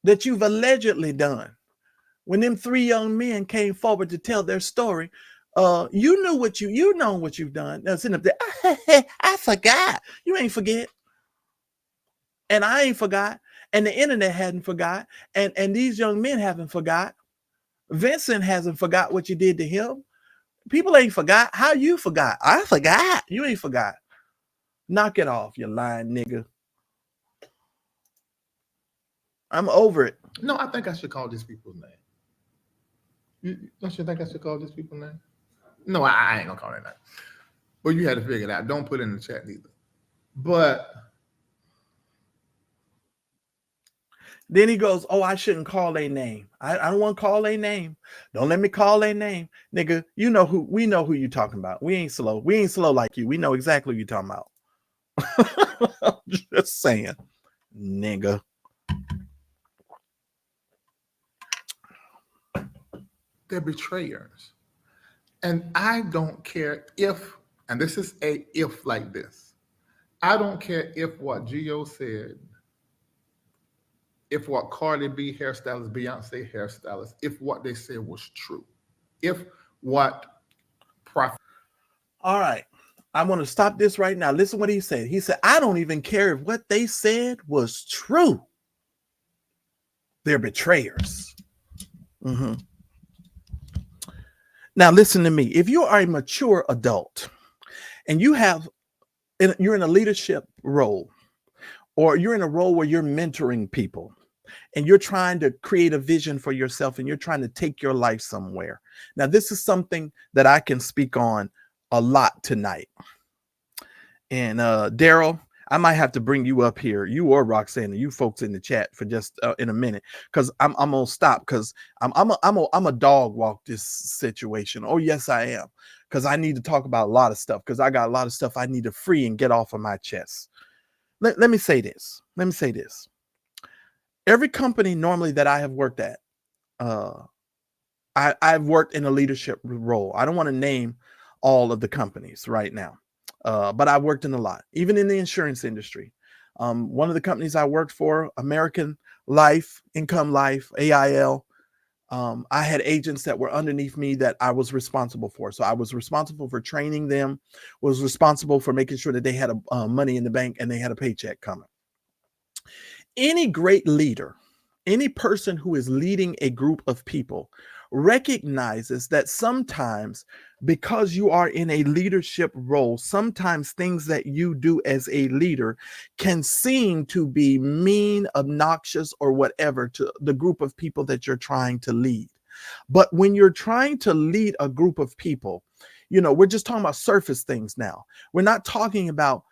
that you've allegedly done. When them 3 young men came forward to tell their story, you know what you've done. Now sitting up there, I forgot. You ain't forget. And I ain't forgot. And the internet hadn't forgot. And these young men haven't forgot. Vincent hasn't forgot what you did to him. People ain't forgot. How you forgot? I forgot. You ain't forgot. Knock it off, you lying nigga. I'm over it. No, I think I should call these people's name. Don't you think I should call these people's name? No, I ain't gonna call their name. Well, you had to figure it out. Don't put it in the chat neither. But then he goes, oh, I shouldn't call their name. I don't want to call their name. Don't let me call their name. Nigga, we know who you talking about. We ain't slow. We ain't slow like you. We know exactly who you talking about. I'm just saying, nigga. They're betrayers. And I don't care if, and this is a if like this, I don't care if what Gio said, if what Cardi B hairstylist, Beyonce hairstylist, if what they said was true, if what prophet. All right. I want to stop this right now. Listen what he said. He said, I don't even care if what they said was true. They're betrayers. Mm-hmm. Now, listen to me. If you are a mature adult and you're in a leadership role, or you're in a role where you're mentoring people and you're trying to create a vision for yourself and you're trying to take your life somewhere. Now, this is something that I can speak on a lot tonight. And Daryl, I might have to bring you up here, you or Roxanne, you folks in the chat for just in a minute, because I'm gonna stop, because I'm a dog walk this situation. Oh yes, I am, because I need to talk about a lot of stuff, because I got a lot of stuff I need to free and get off of my chest. Let me say this. Let me say this. Every company normally that I have worked at, I've worked in a leadership role. I don't want to name all of the companies right now. But I worked in a lot, even in the insurance industry. One of the companies I worked for, American Life, Income Life, AIL, I had agents that were underneath me that I was responsible for. So I was responsible for training them, was responsible for making sure that they had money in the bank and they had a paycheck coming. Any great leader, any person who is leading a group of people, recognizes that sometimes, because you are in a leadership role, sometimes things that you do as a leader can seem to be mean, obnoxious, or whatever to the group of people that you're trying to lead. But when you're trying to lead a group of people, we're just talking about surface things now. We're not talking about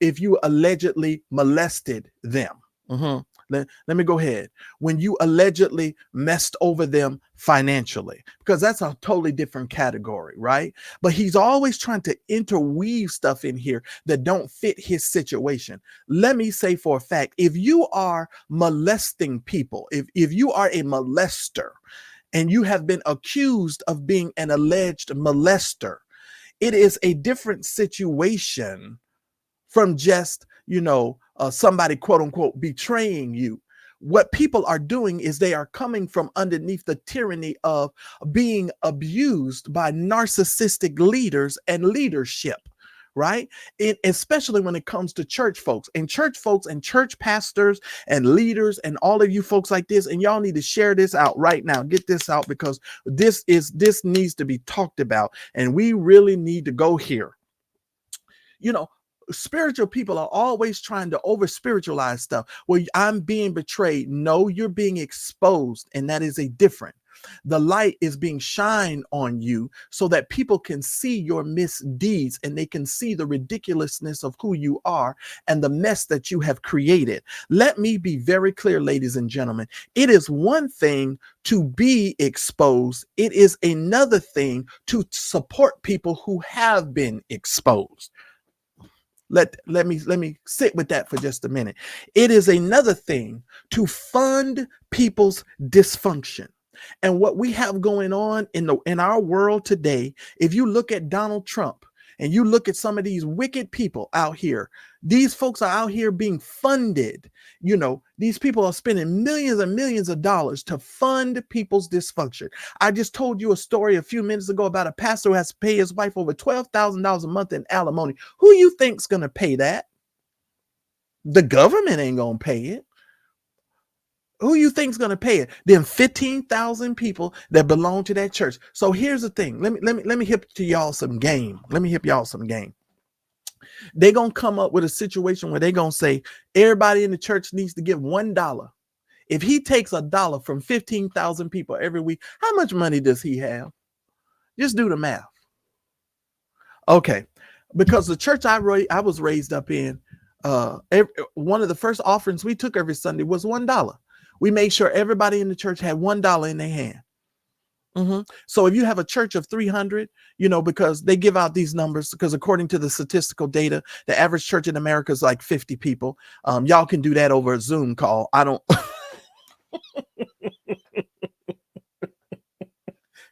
if you allegedly molested them. Mm-hmm. Let me go ahead. When you allegedly messed over them financially, because that's a totally different category, right? But he's always trying to interweave stuff in here that don't fit his situation. Let me say for a fact, if you are molesting people, if you are a molester and you have been accused of being an alleged molester, it is a different situation from just, somebody quote unquote betraying you. what people are doing is they are coming from underneath the tyranny of being abused by narcissistic leaders and leadership, right? Especially when it comes to church folks and church pastors and leaders and all of you folks like this. And y'all need to share this out right now. Get this out, because this needs to be talked about, and we really need to go here. You know, spiritual people are always trying to over spiritualize stuff. Well, I'm being betrayed. No, you're being exposed, and that is a different. The light is being shined on you so that people can see your misdeeds, and they can see the ridiculousness of who you are and the mess that you have created. Let me be very clear, ladies and gentlemen. It is one thing to be exposed. It is another thing to support people who have been exposed. Let me sit with that for just a minute. It is another thing to fund people's dysfunction. And what we have going on in our world today, if you look at Donald Trump and you look at some of these wicked people out here, these folks are out here being funded. You know, these people are spending millions and millions of dollars to fund people's dysfunction. I just told you a story a few minutes ago about a pastor who has to pay his wife over $12,000 a month in alimony. Who you think's going to pay that? The government ain't going to pay it. Who you think's going to pay it? Them 15,000 people that belong to that church. So here's the thing. Let me hip to y'all some game. They're going to come up with a situation where they're going to say everybody in the church needs to give $1. If he takes $1 from 15,000 people every week, how much money does he have? Just do the math. Okay. Because the church I was raised up in, one of the first offerings we took every Sunday was $1. We made sure everybody in the church had $1 in their hand. So if you have a church of 300, you know, because they give out these numbers, because according to the statistical data, the average church in America is like 50 people. Y'all can do that over a Zoom call. I don't.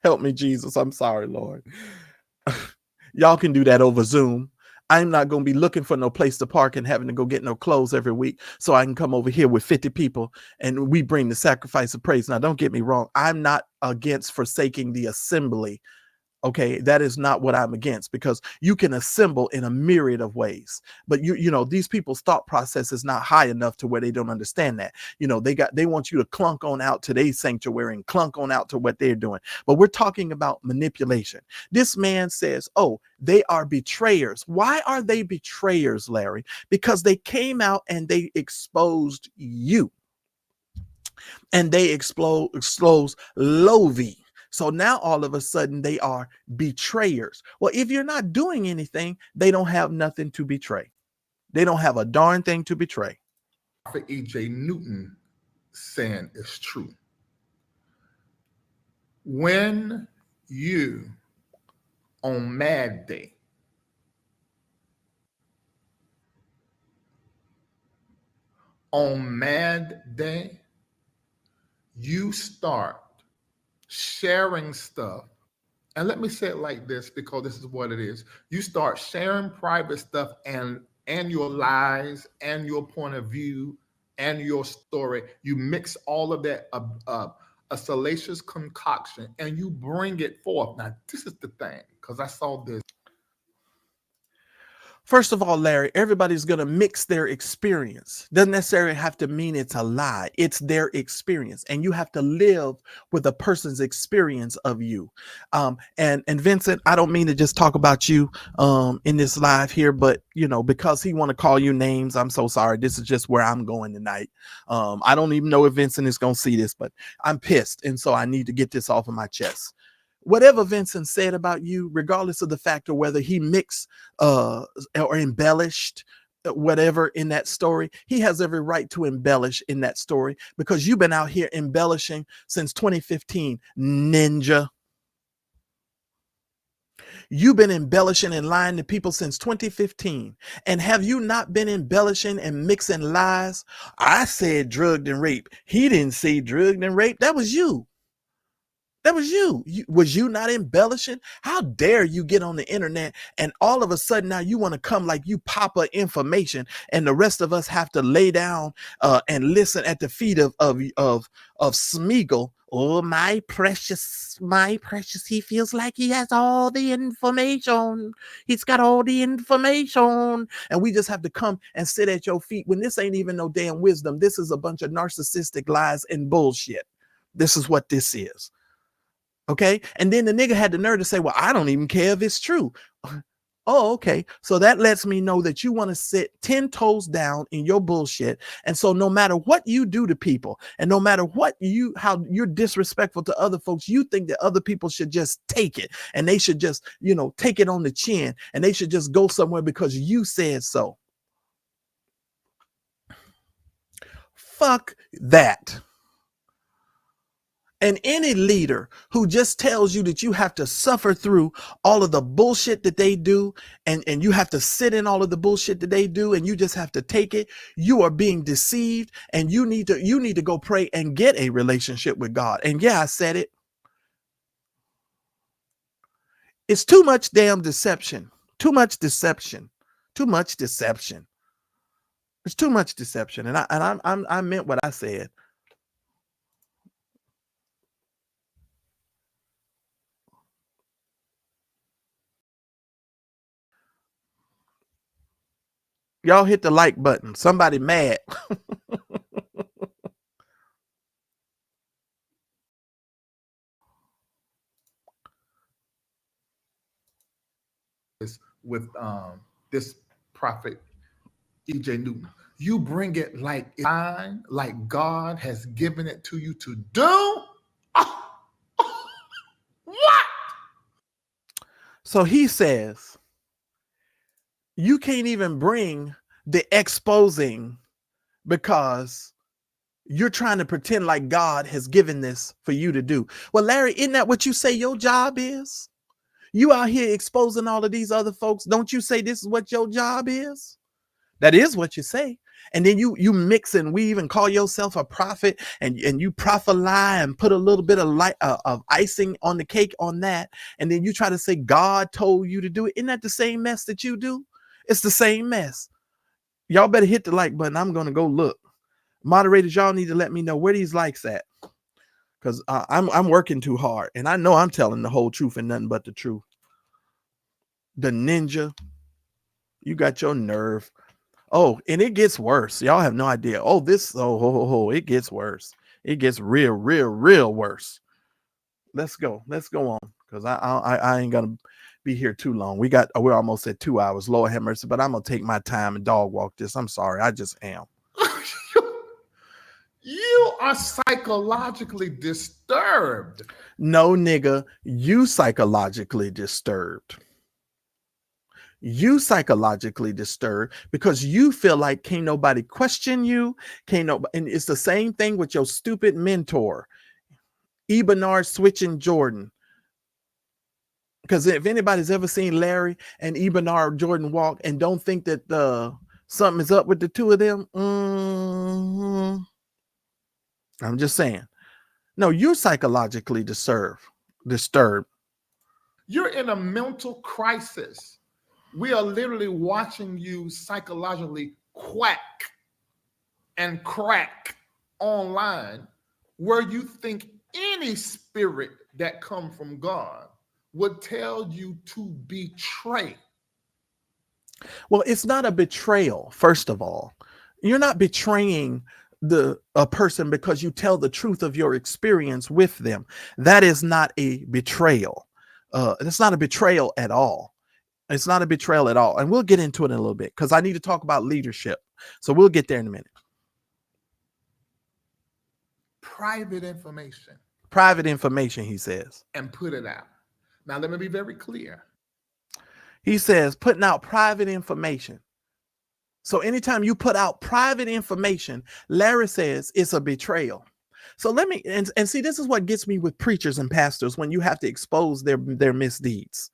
Help me, Jesus. I'm sorry, Lord. Y'all can do that over Zoom. I'm not going to be looking for no place to park and having to go get no clothes every week so I can come over here with 50 people and we bring the sacrifice of praise. Now, don't get me wrong. I'm not against forsaking the assembly. Okay, that is not what I'm against, because you can assemble in a myriad of ways. But you know, these people's thought process is not high enough to where they don't understand that. You know, they want you to clunk on out to their sanctuary and clunk on out to what they're doing. But we're talking about manipulation. This man says, oh, they are betrayers. Why are they betrayers, Larry? Because they came out and they exposed you. And they exposed Lovey. So now all of a sudden they are betrayers. Well, if you're not doing anything, they don't have nothing to betray. They don't have a darn thing to betray. Prophet E.J. Newton saying is true. When you on Mad Day you start sharing stuff, and let me say it like this because this is what it is. You start sharing private stuff and your lies and your point of view and your story. You mix all of that a salacious concoction and you bring it forth. Now, this is the thing, because I saw this. First of all, Larry, everybody's going to mix their experience. Doesn't necessarily have to mean it's a lie. It's their experience. And you have to live with a person's experience of you. And Vincent, I don't mean to just talk about you in this live here, but, you know, because he want to call you names, I'm so sorry. This is just where I'm going tonight. I don't even know if Vincent is going to see this, but I'm pissed. And so I need to get this off of my chest. Whatever Vincent said about you, regardless of the fact of whether he mixed or embellished whatever in that story, he has every right to embellish in that story, because you've been out here embellishing since 2015, ninja. You've been embellishing and lying to people since 2015. And have you not been embellishing and mixing lies? I said drugged and raped. He didn't say drugged and raped. That was you. That was you. Was you not embellishing? How dare you get on the internet and all of a sudden now you want to come like you pop up information and the rest of us have to lay down and listen at the feet of Smeagol. Oh, my precious, he feels like he has all the information. He's got all the information. And we just have to come and sit at your feet when this ain't even no damn wisdom. This is a bunch of narcissistic lies and bullshit. This is what this is. Okay. And then the nigga had the nerve to say, well, I don't even care if it's true. Oh, okay. So that lets me know that you want to sit 10 toes down in your bullshit. And so no matter what you do to people and no matter how you're disrespectful to other folks, you think that other people should just take it and they should just, take it on the chin and they should just go somewhere because you said so. Fuck that. And any leader who just tells you that you have to suffer through all of the bullshit that they do and you have to sit in all of the bullshit that they do and you just have to take it, you are being deceived and you need to go pray and get a relationship with God. And yeah, I said it. It's too much damn deception. Too much deception. Too much deception. It's too much deception. And I meant what I said. Y'all hit the like button. Somebody mad. With this prophet E.J. Newton. You bring it like God has given it to you to do. What? So he says, you can't even bring the exposing because you're trying to pretend like God has given this for you to do. Well, Larry, isn't that what you say your job is? You out here exposing all of these other folks. Don't you say this is what your job is? That is what you say. And then you mix and weave and call yourself a prophet and you prophesy and put a little bit of light of icing on the cake on that. And then you try to say God told you to do it. Isn't that the same mess that you do? It's the same mess. Y'all better hit the like button. I'm going to go look. Moderators, y'all need to let me know where these likes at. Because I'm working too hard. And I know I'm telling the whole truth and nothing but the truth. The ninja. You got your nerve. Oh, and it gets worse. Y'all have no idea. Oh, it gets worse. It gets real worse. Let's go on. Because I ain't gonna be here too long. We're almost at 2 hours. Lord have mercy. But I'm gonna take my time and dog walk this. I'm sorry. I just am. You are psychologically disturbed. No, nigga, you psychologically disturbed. You psychologically disturbed because you feel like can't nobody question you. And it's the same thing with your stupid mentor, Bernard switching Jordan. Because if anybody's ever seen Larry and Bernard Jordan walk and don't think that something is up with the two of them, I'm just saying. No, you're psychologically disturbed. You're in a mental crisis. We are literally watching you psychologically quack and crack online where you think any spirit that comes from God would tell you to betray. Well, it's not a betrayal, first of all. You're not betraying a person because you tell the truth of your experience with them. That is not a betrayal. It's not a betrayal at all. It's not a betrayal at all. And we'll get into it in a little bit because I need to talk about leadership. So we'll get there in a minute. Private information. Private information, he says. And put it out. Now, let me be very clear. He says putting out private information. So anytime you put out private information, Larry says it's a betrayal. So let me, and see, this is what gets me with preachers and pastors when you have to expose their misdeeds.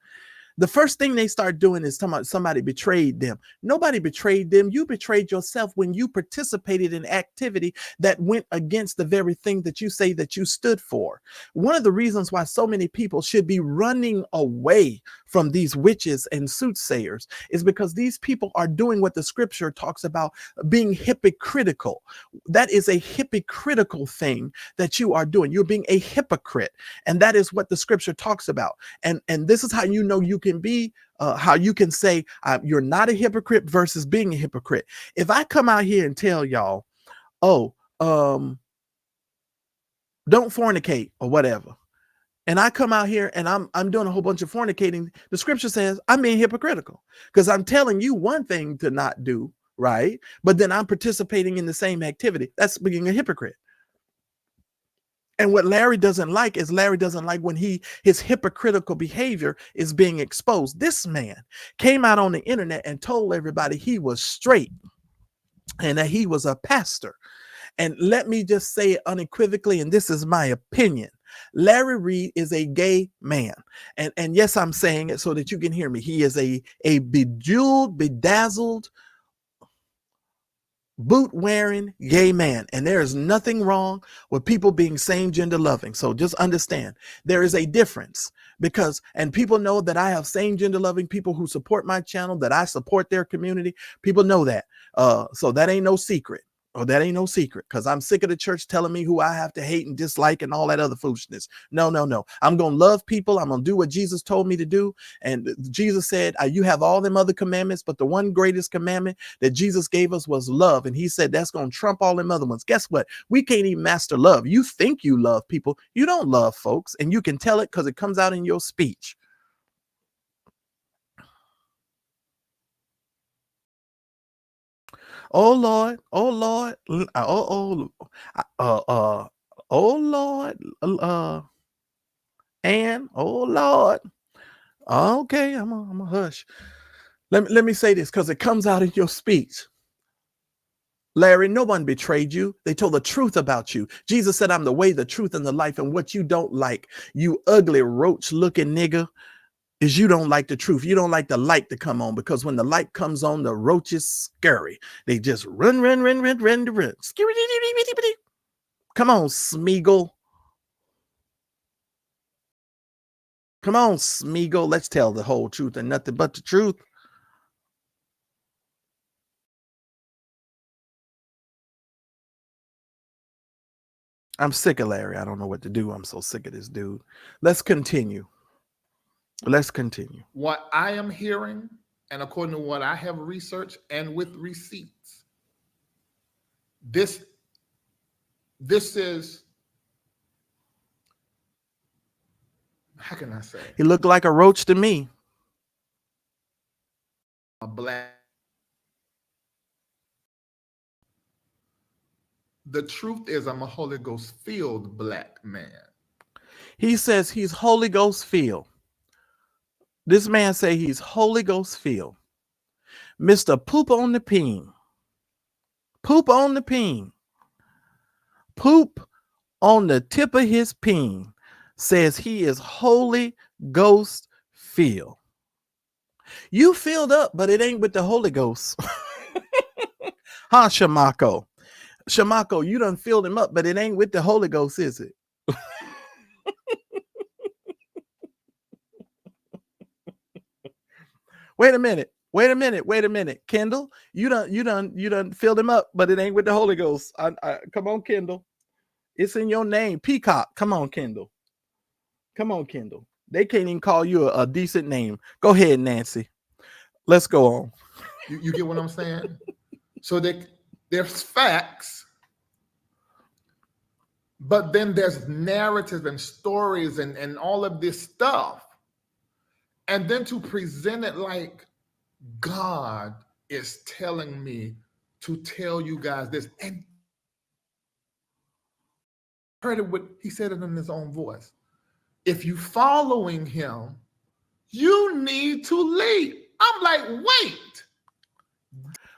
The first thing they start doing is talking about somebody betrayed them. Nobody betrayed them. You betrayed yourself when you participated in activity that went against the very thing that you say that you stood for. One of the reasons why so many people should be running away from these witches and soothsayers is because these people are doing what the scripture talks about, being hypocritical. That is a hypocritical thing that you are doing. You're being a hypocrite. And that is what the scripture talks about. And this is how you know you can be, how you can say you're not a hypocrite versus being a hypocrite. If I come out here and tell y'all, oh, don't fornicate or whatever, and I come out here and I'm doing a whole bunch of fornicating, the scripture says I'm being hypocritical because I'm telling you one thing to not do, right? But then I'm participating in the same activity. That's being a hypocrite. And what Larry doesn't like is Larry doesn't like when his hypocritical behavior is being exposed. This man came out on the internet and told everybody he was straight and that he was a pastor. And let me just say it unequivocally, and this is my opinion. Larry Reid is a gay man. And yes, I'm saying it so that you can hear me. He is a bejeweled, bedazzled, boot-wearing gay man. And there is nothing wrong with people being same-gender loving. So just understand, there is a difference because, and people know that I have same-gender loving people who support my channel, that I support their community. People know that. So that ain't no secret. Oh, that ain't no secret because I'm sick of the church telling me who I have to hate and dislike and all that other foolishness. No. I'm going to love people. I'm going to do what Jesus told me to do. And Jesus said, you have all them other commandments, but the one greatest commandment that Jesus gave us was love. And he said, that's going to trump all them other ones. Guess what? We can't even master love. You think you love people. You don't love folks. And you can tell it because it comes out in your speech. Oh Lord, oh Lord, oh Lord, and oh Lord. Okay, I'm a hush. Let me say this because it comes out in your speech. Larry, no one betrayed you. They told the truth about you. Jesus said, I'm the way, the truth, and the life. And what you don't like, you ugly roach looking nigga, is you don't like the truth. You don't like the light to come on because when the light comes on, the roaches scurry. They just run. Come on, Smeagol. Come on, Smeagol. Let's tell the whole truth and nothing but the truth. I'm sick of Larry. I don't know what to do. I'm so sick of this dude. Let's continue. What I am hearing, and according to what I have researched and with receipts, this is, how can I say? He looked like a roach to me. A black. The truth is, I'm a Holy Ghost filled black man. He says he's Holy Ghost filled. This man say he's Holy Ghost filled. Mr. Poop on the Peen. Poop on the peen. Poop on the tip of his peen says he is Holy Ghost filled. You filled up, but it ain't with the Holy Ghost. Huh, Chamaco? Chamaco, you done filled him up, but it ain't with the Holy Ghost, is it? Wait a minute. Kendall, you done filled him up, but it ain't with the Holy Ghost. Come on, Kendall. It's in your name. Peacock. Come on, Kendall. They can't even call you a decent name. Go ahead, Nancy. Let's go on. You get what I'm saying? So there's facts, but then there's narratives and stories and all of this stuff. And then to present it like God is telling me to tell you guys this. And heard it he said it in his own voice. If you following him, you need to leave. I'm like, wait.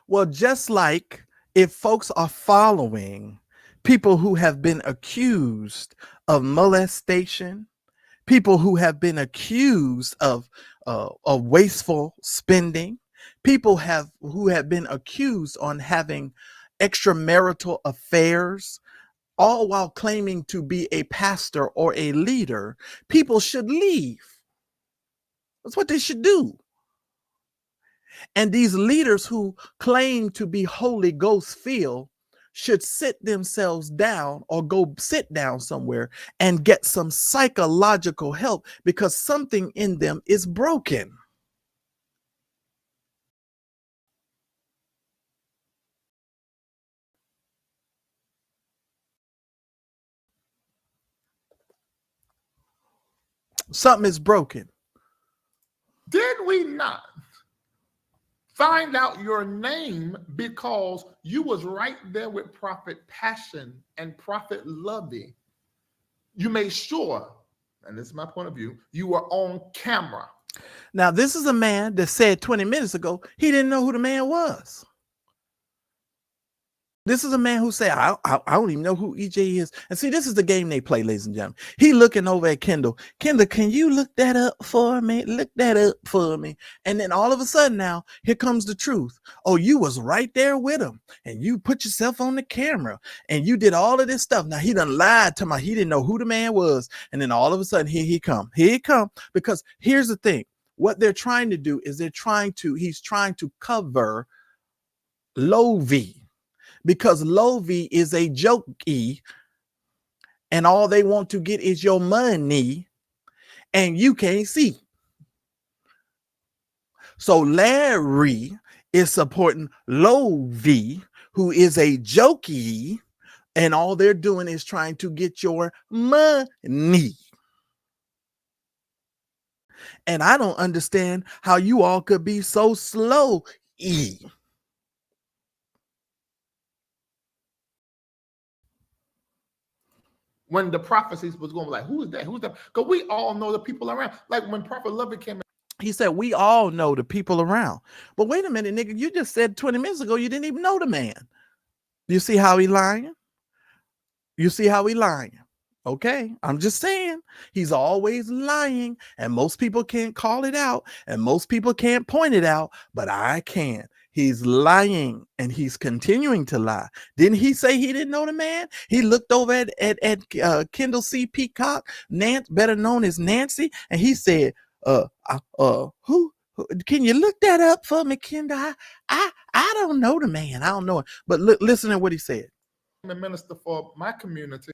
Well, just like if folks are following people who have been accused of molestation, people who have been accused of wasteful spending, people who have been accused on having extramarital affairs, all while claiming to be a pastor or a leader. People should leave. That's what they should do. And these leaders who claim to be Holy Ghost filled should sit themselves down or go sit down somewhere and get some psychological help, because something in them is broken. Something is broken. Did we not find out your name because you was right there with Prophet Passion and Prophet Lovey? You made sure, and this is my point of view, you were on camera. Now, this is a man that said 20 minutes ago he didn't know who the man was. This is a man who said, I don't even know who EJ is. And see, this is the game they play, ladies and gentlemen. He looking over at Kendall. Kendall, can you look that up for me? Look that up for me. And then all of a sudden now, here comes the truth. Oh, you was right there with him. And you put yourself on the camera. And you did all of this stuff. Now, he done lied to me. He didn't know who the man was. And then all of a sudden, here he come. Here he come. Because here's the thing. What they're trying to do is he's trying to cover Lovey. Because Lovey is a jokey, and all they want to get is your money, and you can't see. So Larry is supporting Lovey, who is a jokey, and all they're doing is trying to get your money. And I don't understand how you all could be so slow-y. When the prophecies was going, like, who is that? Who's that? Because we all know the people around. Like when Prophet Lovey came in, he said, we all know the people around. But wait a minute, nigga, you just said 20 minutes ago you didn't even know the man. You see how he lying? You see how he lying? Okay, I'm just saying, he's always lying, and most people can't call it out, and most people can't point it out, but I can. He's lying, and he's continuing to lie. Didn't he say he didn't know the man? He looked over at Kendall C. Peacock, better known as Nancy, and he said, who? Can you look that up for me, Kendall? I don't know the man. I don't know it. But listen to what he said. the minister for my community.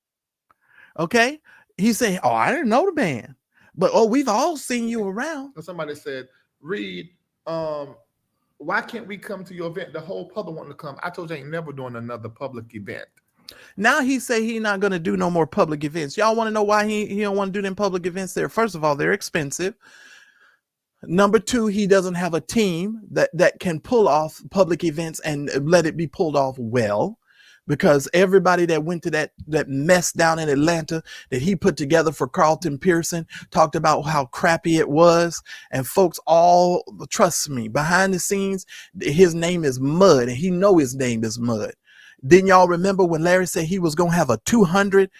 Okay, he said, "Oh, I didn't know the man, but we've all seen you around." And somebody said, "Reid, why can't we come to your event? The whole public want to come." I told you I ain't never doing another public event. Now he say he not going to do no more public events. Y'all want to know why he don't want to do them public events there? First of all, they're expensive. Number two, he doesn't have a team that can pull off public events and let it be pulled off well. Because everybody that went to that mess down in Atlanta that he put together for Carlton Pearson talked about how crappy it was. And folks all, trust me, behind the scenes, his name is Mud, and he know his name is Mud. Didn't y'all remember when Larry said he was going to have a 200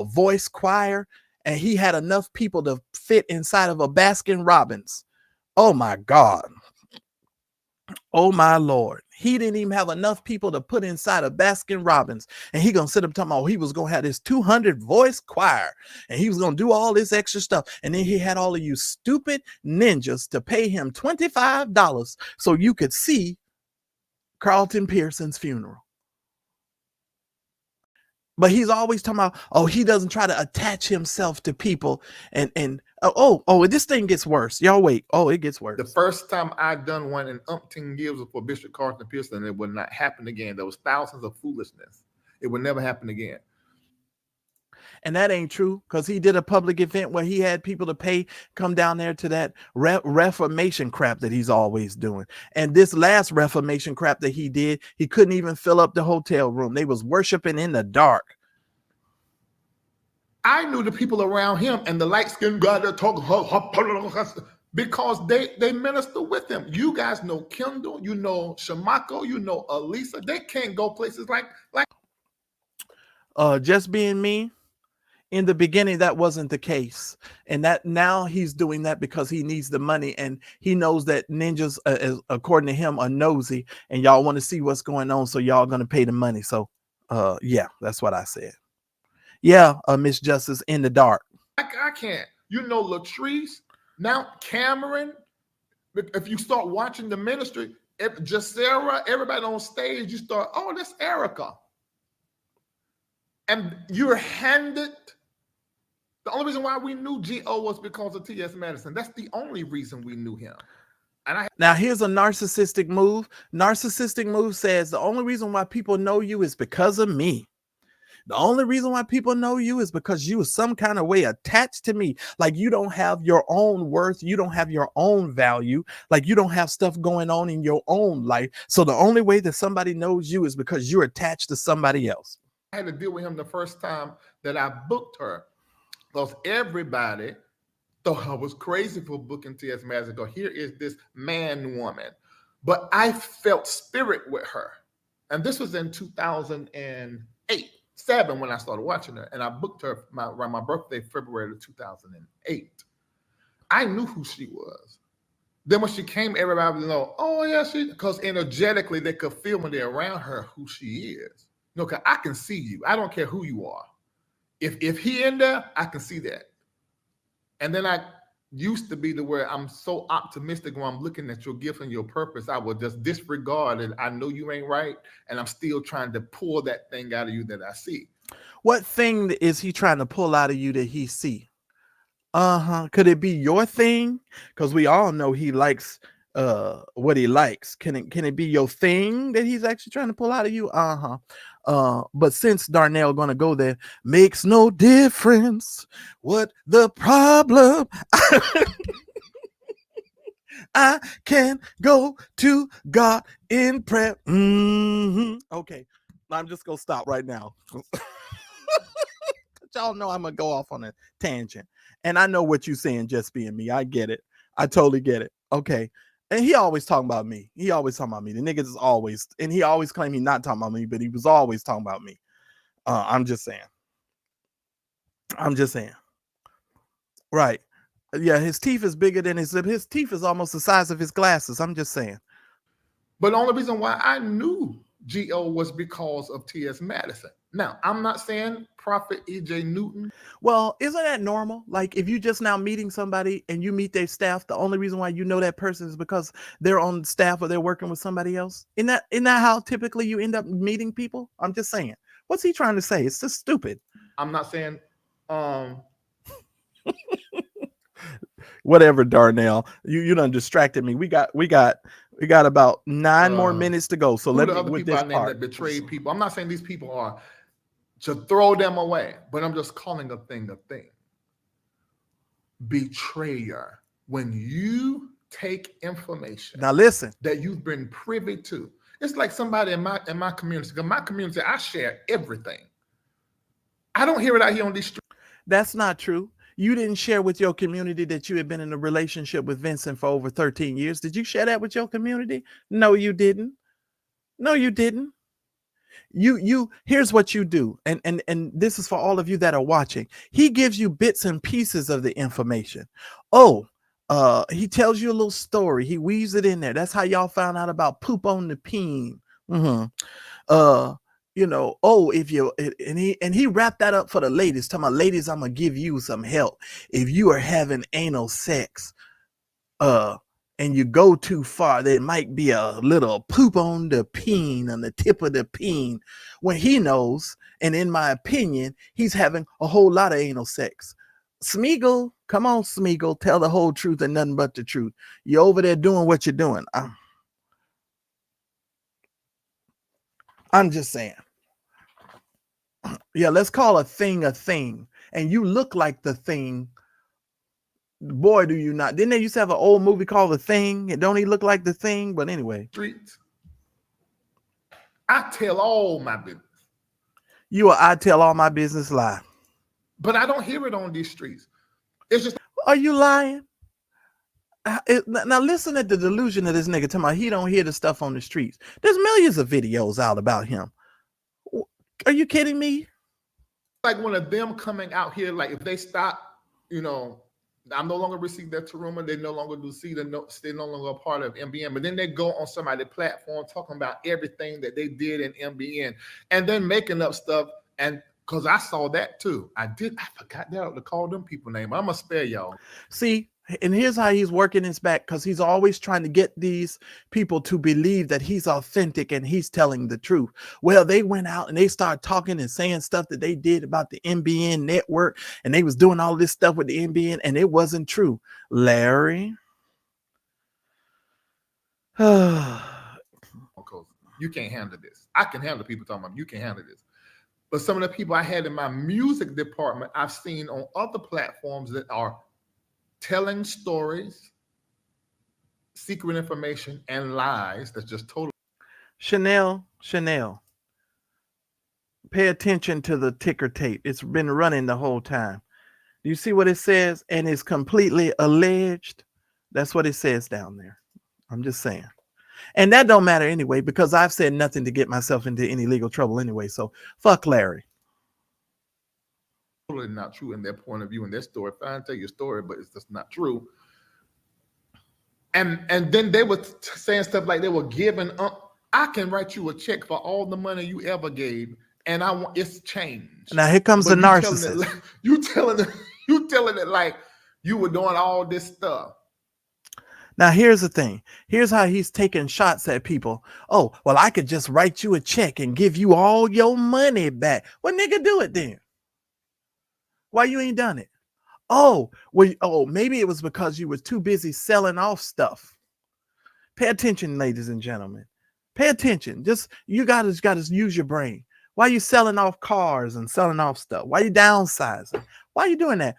voice choir, and he had enough people to fit inside of a Baskin Robbins? Oh my God. Oh my Lord. He didn't even have enough people to put inside a Baskin Robbins. And he gonna sit up talking about he was gonna have this 200 voice choir. And he was gonna do all this extra stuff. And then he had all of you stupid ninjas to pay him $25 so you could see Carlton Pearson's funeral. But he's always talking about, oh, he doesn't try to attach himself to people. And this thing gets worse. Y'all wait. Oh, it gets worse. The first time I done one in umpteen years was for Bishop Carlton Pearson, it would not happen again. There was thousands of foolishness. It would never happen again. And that ain't true, because he did a public event where he had people to pay, come down there to that Reformation crap that he's always doing. And this last Reformation crap that he did, he couldn't even fill up the hotel room. They was worshiping in the dark. I knew the people around him and the light-skinned guy that talk because they minister with him. You guys know Kendall, you know Chamaco, you know Elisa. They can't go places like Just Being Me In the beginning, that wasn't the case, and that now he's doing that because he needs the money, and he knows that ninjas, according to him, are nosy, and y'all want to see what's going on, so y'all gonna pay the money. So, yeah, that's what I said. Yeah, Miss Justice in the dark. I can't. Latrice, now Cameron. If you start watching the ministry, Sarah, everybody on stage, you start, oh, that's Erica. And you're handed. The only reason why we knew G.O. was because of T.S. Madison. That's the only reason we knew him. Now, here's a narcissistic move. Narcissistic move says the only reason why people know you is because of me. The only reason why people know you is because you are some kind of way attached to me. Like you don't have your own worth. You don't have your own value. Like you don't have stuff going on in your own life. So the only way that somebody knows you is because you're attached to somebody else. I had to deal with him the first time that I booked her. Because everybody thought I was crazy for booking T.S. Madison. Here is this man woman. But I felt spirit with her. And this was in 2007 when I started watching her. And I booked her around my birthday, February of 2008. I knew who she was. Then when she came, everybody would know, oh, yeah, because energetically they could feel when they're around her who she is. Because I can see you. I don't care who you are. If he in there, I can see that. And then I used to be the where I'm so optimistic when I'm looking at your gift and your purpose, I will just disregard it. I know you ain't right, and I'm still trying to pull that thing out of you that I see. What thing is he trying to pull out of you that he see? Could it be your thing? Because we all know he likes what he likes. Can it be your thing that he's actually trying to pull out of you? But since Darnell gonna go there, makes no difference what the problem. I can go to God in prayer. Okay, I'm just gonna stop right now. Y'all know I'm gonna go off on a tangent, and I know what you're saying, just being me. I get it. I totally get it. Okay. And he always talking about me. The niggas is always, and he always claimed he not talking about me, but he was always talking about me. I'm just saying. Right. Yeah, his teeth is bigger than his lip. His teeth is almost the size of his glasses. I'm just saying. But the only reason why I knew G.O. was because of T.S. Madison. Now, I'm not saying Prophet E.J. Newton. Well, isn't that normal? Like if you just now meeting somebody and you meet their staff, the only reason why you know that person is because they're on staff or they're working with somebody else. Isn't that how typically you end up meeting people? I'm just saying. What's he trying to say? It's just stupid. I'm not saying whatever, Darnell. You done distracted me. We got about 9 more minutes to go. So let me with this part. That betray people. I'm not saying these people are to throw them away, but I'm just calling a thing a thing. Betrayer. When you take information now, listen, that you've been privy to, it's like somebody in my community. In my community, I share everything. I don't hear it out here on these streets. That's not true. You didn't share with your community that you had been in a relationship with Vincent for over 13 years. Did you share that with your community? No, you didn't. You here's what you do, and this is for all of you that are watching. He gives you bits and pieces of the information. He tells you a little story. He weaves it in there. That's how y'all found out about poop on the peen. If you and he wrapped that up for the ladies. Talking about, ladies, I'm gonna give you some help if you are having anal sex. And you go too far, there might be a little poop on the peen, on the tip of the peen, when he knows, and in my opinion, he's having a whole lot of anal sex. Smeagol, come on, Smeagol, tell the whole truth and nothing but the truth. You're over there doing what you're doing. I'm just saying. Yeah, let's call a thing, and you look like the thing. Boy, do you not. Didn't they used to have an old movie called The Thing? And don't he look like the thing? But anyway. Streets. I tell all my business. I tell all my business lie. But I don't hear it on these streets. It's just. Are you lying? Now listen at the delusion of this nigga talking about he don't hear the stuff on the streets. There's millions of videos out about him. Are you kidding me? like one of them coming out here, like if they stop, you know, I'm no longer receiving their Taruma, they no longer do see they're no longer a part of MBN, but then they go on somebody's platform talking about everything that they did in MBN and then making up stuff. And because I saw that too. I forgot that to call them people name. I'm gonna spare y'all. See, and here's how he's working his back, because he's always trying to get these people to believe that he's authentic and he's telling the truth. Well, they went out and they started talking and saying stuff that they did about the MBN network, and they was doing all this stuff with the MBN, and it wasn't true. Larry. You can't handle this. I can handle people talking about you can't handle this. But some of the people I had in my music department, I've seen on other platforms that are telling stories, secret information, and lies that's just totally. Chanel, pay attention to the ticker tape. It's been running the whole time. Do you see what it says? And it's completely alleged. That's what it says down there. I'm just saying. And that don't matter anyway, because I've said nothing to get myself into any legal trouble anyway. So fuck Larry. Totally not true in their point of view and their story. Fine, tell your story, but it's just not true. And then they were saying stuff like they were giving up. I can write you a check for all the money you ever gave, and I want it's changed. Now here comes the narcissist. You telling it like you were doing all this stuff. Now, here's the thing. Here's how he's taking shots at people. Oh, well, I could just write you a check and give you all your money back. Well, nigga, do it then. Why you ain't done it? Oh, well, maybe it was because you were too busy selling off stuff. Pay attention, ladies and gentlemen. Pay attention. You gotta use your brain. Why are you selling off cars and selling off stuff? Why are you downsizing? Why are you doing that?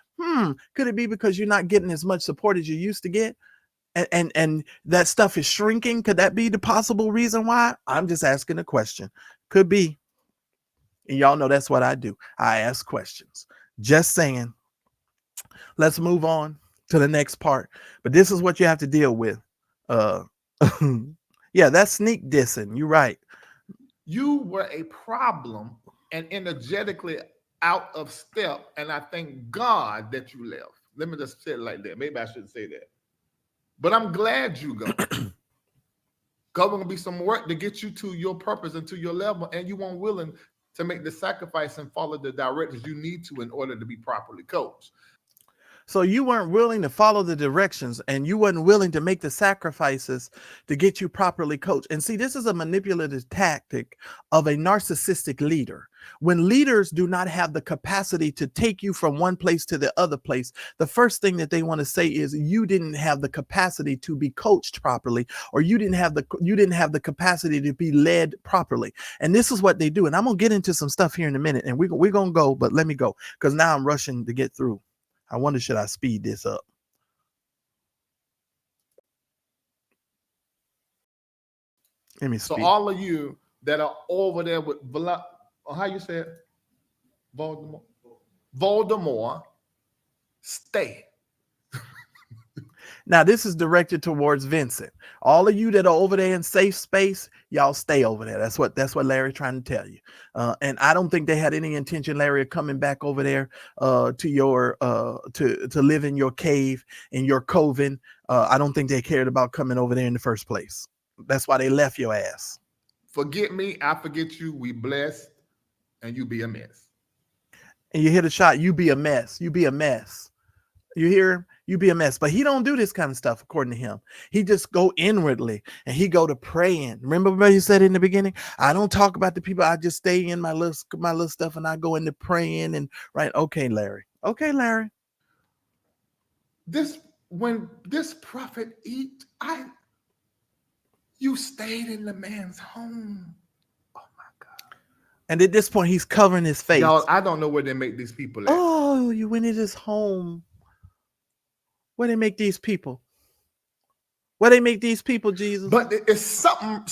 Could it be because you're not getting as much support as you used to get? And that stuff is shrinking? Could that be the possible reason why? I'm just asking a question. Could be. And y'all know that's what I do. I ask questions. Just saying. Let's move on to the next part. But this is what you have to deal with. Yeah, that's sneak dissing. You're right. You were a problem and energetically out of step. And I thank God that you left. Let me just say it like that. Maybe I shouldn't say that. But I'm glad you go. Because there's going to be some work to get you to your purpose and to your level, and you weren't willing to make the sacrifice and follow the directions you need to in order to be properly coached. So you weren't willing to follow the directions, and you weren't willing to make the sacrifices to get you properly coached. And see, this is a manipulative tactic of a narcissistic leader. When leaders do not have the capacity to take you from one place to the other place, the first thing that they want to say is you didn't have the capacity to be coached properly, or you didn't have the capacity to be led properly. And this is what they do. And I'm going to get into some stuff here in a minute, and we're going to go, but let me go because now I'm rushing to get through. I wonder, should I speed this up? Let me speed. So all of you that are over there with how you say it? Voldemort, stay. Now, this is directed towards Vincent. All of you that are over there in safe space, y'all stay over there. That's what Larry's trying to tell you. And I don't think they had any intention, Larry, of coming back over there to your to live in your cave, in your coven. I don't think they cared about coming over there in the first place. That's why they left your ass. Forget me, I forget you. We blessed, and you be a mess. And you hit a shot. You be a mess. You be a mess. You hear him? You be a mess. But he don't do this kind of stuff, according to him. He just go inwardly and he go to praying. Remember what you said in the beginning? I don't talk about the people. I just stay in my little stuff and I go into praying and right. Okay, Larry. Okay, Larry. When this prophet eat, you stayed in the man's home. Oh my God. And at this point, he's covering his face. Y'all, I don't know where they make these people at. Oh, you went in his home. Where they make these people? Where they make these people, Jesus? But it's something.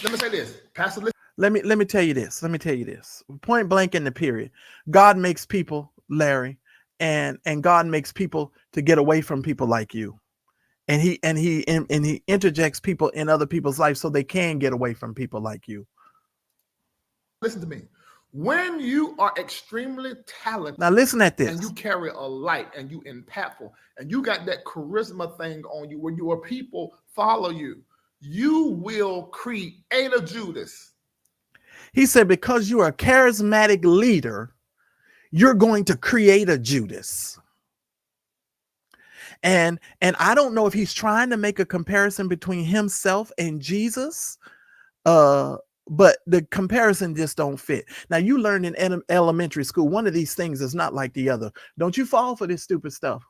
Let me say this, Pastor. Let me tell you this. Point blank in the period. God makes people, Larry, and God makes people to get away from people like you. And he interjects people in other people's lives so they can get away from people like you. Listen to me. When you are extremely talented Now listen at and you this. carry a light and you impactful and you got that charisma thing on you where your people follow you, you will create a Judas. He said, because you're a charismatic leader, you're going to create a Judas. And I don't know if he's trying to make a comparison between himself and Jesus, uh, but the comparison just don't fit. Now, you learned in elementary school, one of these things is not like the other. Don't you fall for this stupid stuff.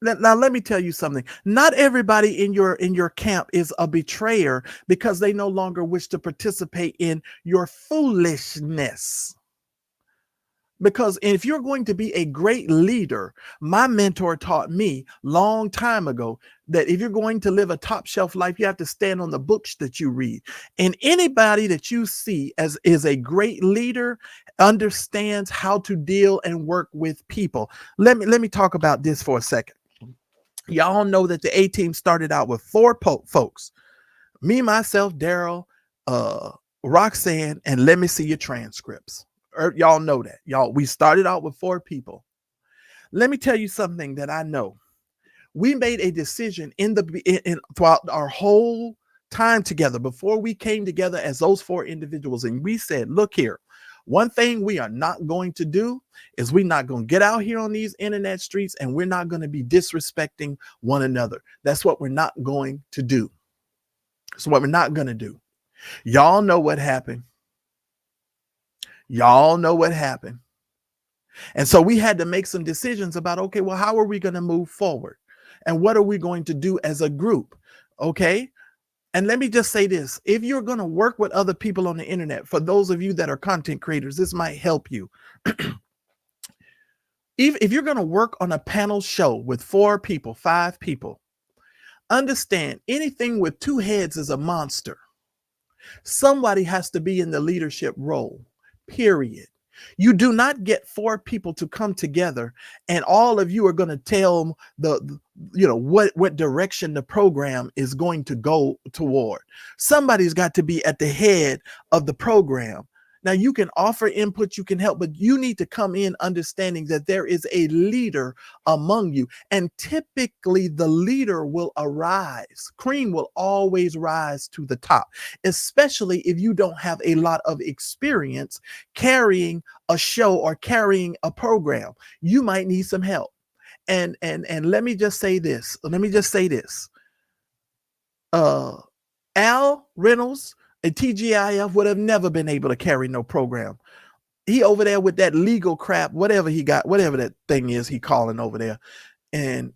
Now let me tell you something. Not everybody in your camp is a betrayer because they no longer wish to participate in your foolishness. Because if you're going to be a great leader, my mentor taught me long time ago that if you're going to live a top shelf life, you have to stand on the books that you read. And anybody that you see as is a great leader understands how to deal and work with people. Let me talk about this for a second. Y'all know that the A team started out with four folks: me, myself, Daryl, Roxanne, and let me see your transcripts. Y'all know that. Y'all, we started out with four people. Let me tell you something that I know. We made a decision throughout our whole time together before we came together as those four individuals, and we said, look here, one thing we are not going to do is we're not going to get out here on these internet streets and we're not going to be disrespecting one another. That's what we're not going to do. That's what we're not going to do. Y'all know what happened. Y'all know what happened. And so we had to make some decisions about, okay, well, how are we going to move forward? And what are we going to do as a group? Okay. And let me just say this. If you're going to work with other people on the internet, for those of you that are content creators, this might help you. If you're going to work on a panel show with 4 people, 5 people, understand anything with 2 heads is a monster. Somebody has to be in the leadership role, period. You do not get 4 people to come together and all of you are going to tell what direction the program is going to go toward. Somebody's got to be at the head of the program. Now, you can offer input, you can help, but you need to come in understanding that there is a leader among you. And typically the leader will arise. Cream will always rise to the top, especially if you don't have a lot of experience carrying a show or carrying a program. You might need some help. And let me just say this. Al Reynolds and TGIF would have never been able to carry no program. He over there with that legal crap, whatever he got, whatever that thing is he calling over there. And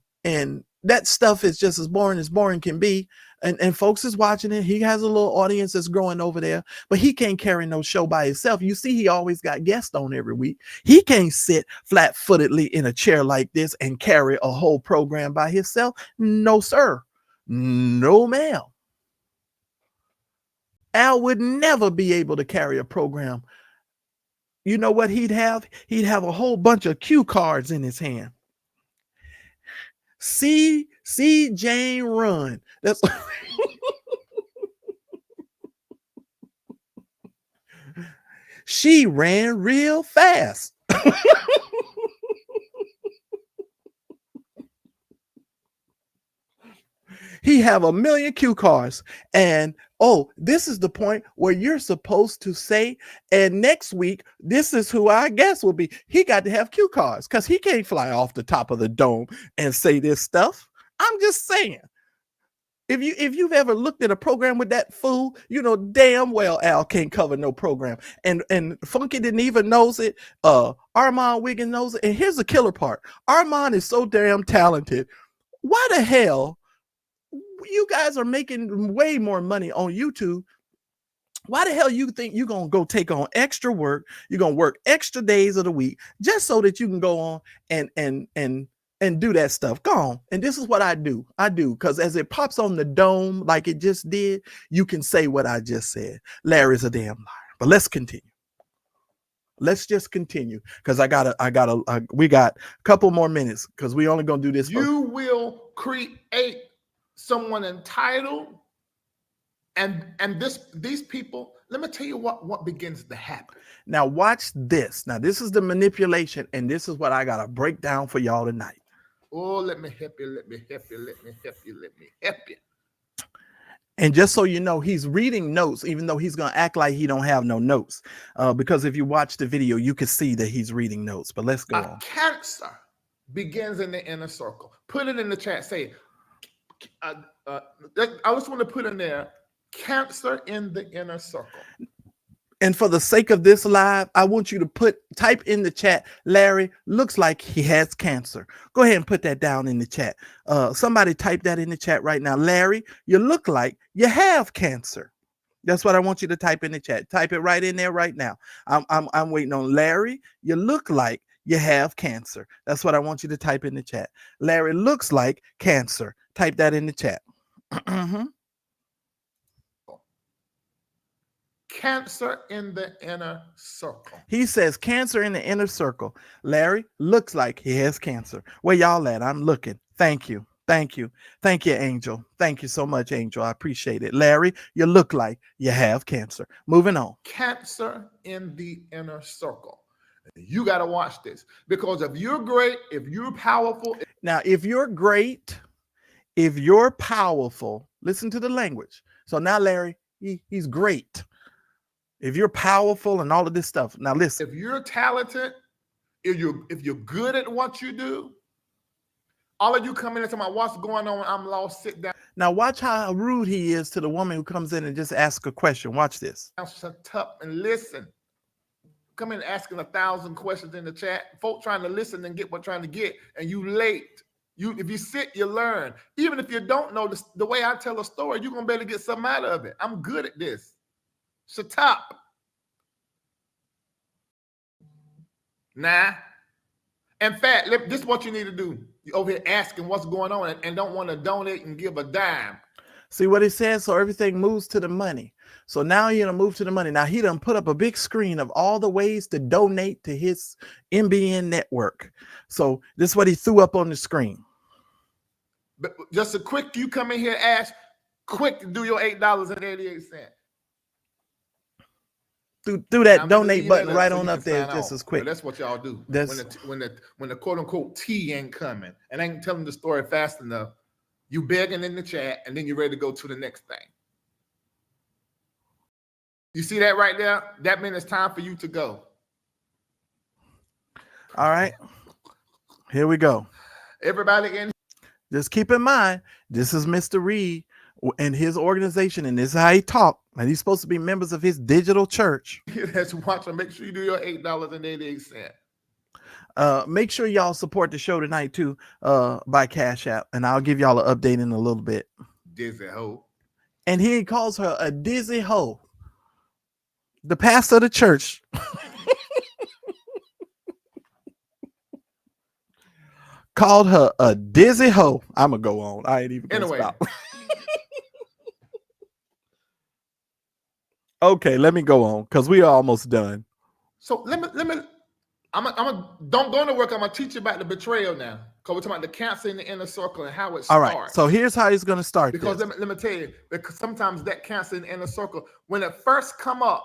that stuff is just as boring can be. And folks is watching it. He has a little audience that's growing over there, but he can't carry no show by himself. You see, he always got guests on every week. He can't sit flat-footedly in a chair like this and carry a whole program by himself. No, sir. No, ma'am. Al would never be able to carry a program. You know what he'd have? He'd have a whole bunch of cue cards in his hand. See Jane run. That's she ran real fast. He have 1,000,000 cue cards. And this is the point where you're supposed to say, and next week, this is who I guess will be. He got to have cue cards because he can't fly off the top of the dome and say this stuff. I'm just saying. If you've ever looked at a program with that fool, you know damn well Al can't cover no program. And Funky didn't even knows it. Armand Wiggins knows it. And here's the killer part. Armand is so damn talented. Why the hell? You guys are making way more money on YouTube. Why the hell you think you're going to go take on extra work? You're going to work extra days of the week just so that you can go on and do that stuff. Go on. And this is what I do. Because as it pops on the dome like it just did, you can say what I just said. Larry's a damn liar. But let's continue. Let's just continue because we got a couple more minutes because we only going to do this. You will create someone entitled, and these people let me tell you what begins to happen. Now watch this. Now this is the manipulation, and this is what I got to break down for y'all tonight. Oh, let me help you, let me help you, let me help you, let me help you. And just so you know, he's reading notes, even though he's going to act like he don't have no notes. Because if you watch the video, you can see that he's reading notes. But let's go on. Cancer begins in the inner circle. Put it in the chat. Say, I just want to put in there, cancer in the inner circle. And for the sake of this live, I want you to type in the chat, Larry looks like he has cancer. Go ahead and put that down in the chat. Somebody type that in the chat right now. Larry, you look like you have cancer. That's what I want you to type in the chat. Type it right in there right now. I'm waiting on Larry. You look like you have cancer. That's what I want you to type in the chat. Larry looks like cancer. Type that in the chat. Cancer in the inner circle. He says cancer in the inner circle. Larry looks like he has cancer. Where y'all at? I'm looking. Thank you. Thank you. Thank you, Angel. Thank you so much, Angel. I appreciate it. Larry, you look like you have cancer. Moving on. Cancer in the inner circle. You got to watch this, because if you're great, if you're powerful. Now, if you're great, if you're powerful, listen to the language. So now, Larry, he's great. If you're powerful and all of this stuff. Now listen. If you're talented, if you're good at what you do, all of you come in and tell me what's going on, I'm lost, sit down. Now watch how rude he is to the woman who comes in and just asks a question. Watch this. Shut up and listen. Come in asking 1,000 questions in the chat. Folk trying to listen and get what trying to get, and you late. If you sit, you learn. Even if you don't know the way I tell a story, you're going to be able to get something out of it. I'm good at this. Shut up. Nah. In fact, this is what you need to do. You're over here asking what's going on and don't want to donate and give a dime. See what he says? So everything moves to the money. So now you're going to move to the money. Now he done put up a big screen of all the ways to donate to his MBN network. So this is what he threw up on the screen. But just a quick, you come in here, ask, quick to do your $8.88. Do that donate button right on up there just as quick. But that's what y'all do. When the quote unquote tea ain't coming and ain't telling the story fast enough, you begging in the chat and then you're ready to go to the next thing. You see that right there? That means it's time for you to go. All right. Here we go. Everybody in. Just keep in mind, this is Mr. Reid and his organization, and this is how he talk. And he's supposed to be members of his digital church. That's watching. Make sure you do your $8.88. Make sure y'all support the show tonight too, by Cash App, and I'll give y'all an update in a little bit. Dizzy hoe. And he calls her a dizzy hoe. The pastor of the church called her a dizzy hoe. I'm gonna go on. I ain't even gonna stop. Okay, let me go on because we are almost done. So let me. Don't go to work. I'm gonna teach you about the betrayal now. Because we're talking about the cancer in the inner circle and how it starts. All right. So here's how he's gonna start. Because let me tell you, because sometimes that cancer in the inner circle, when it first come up,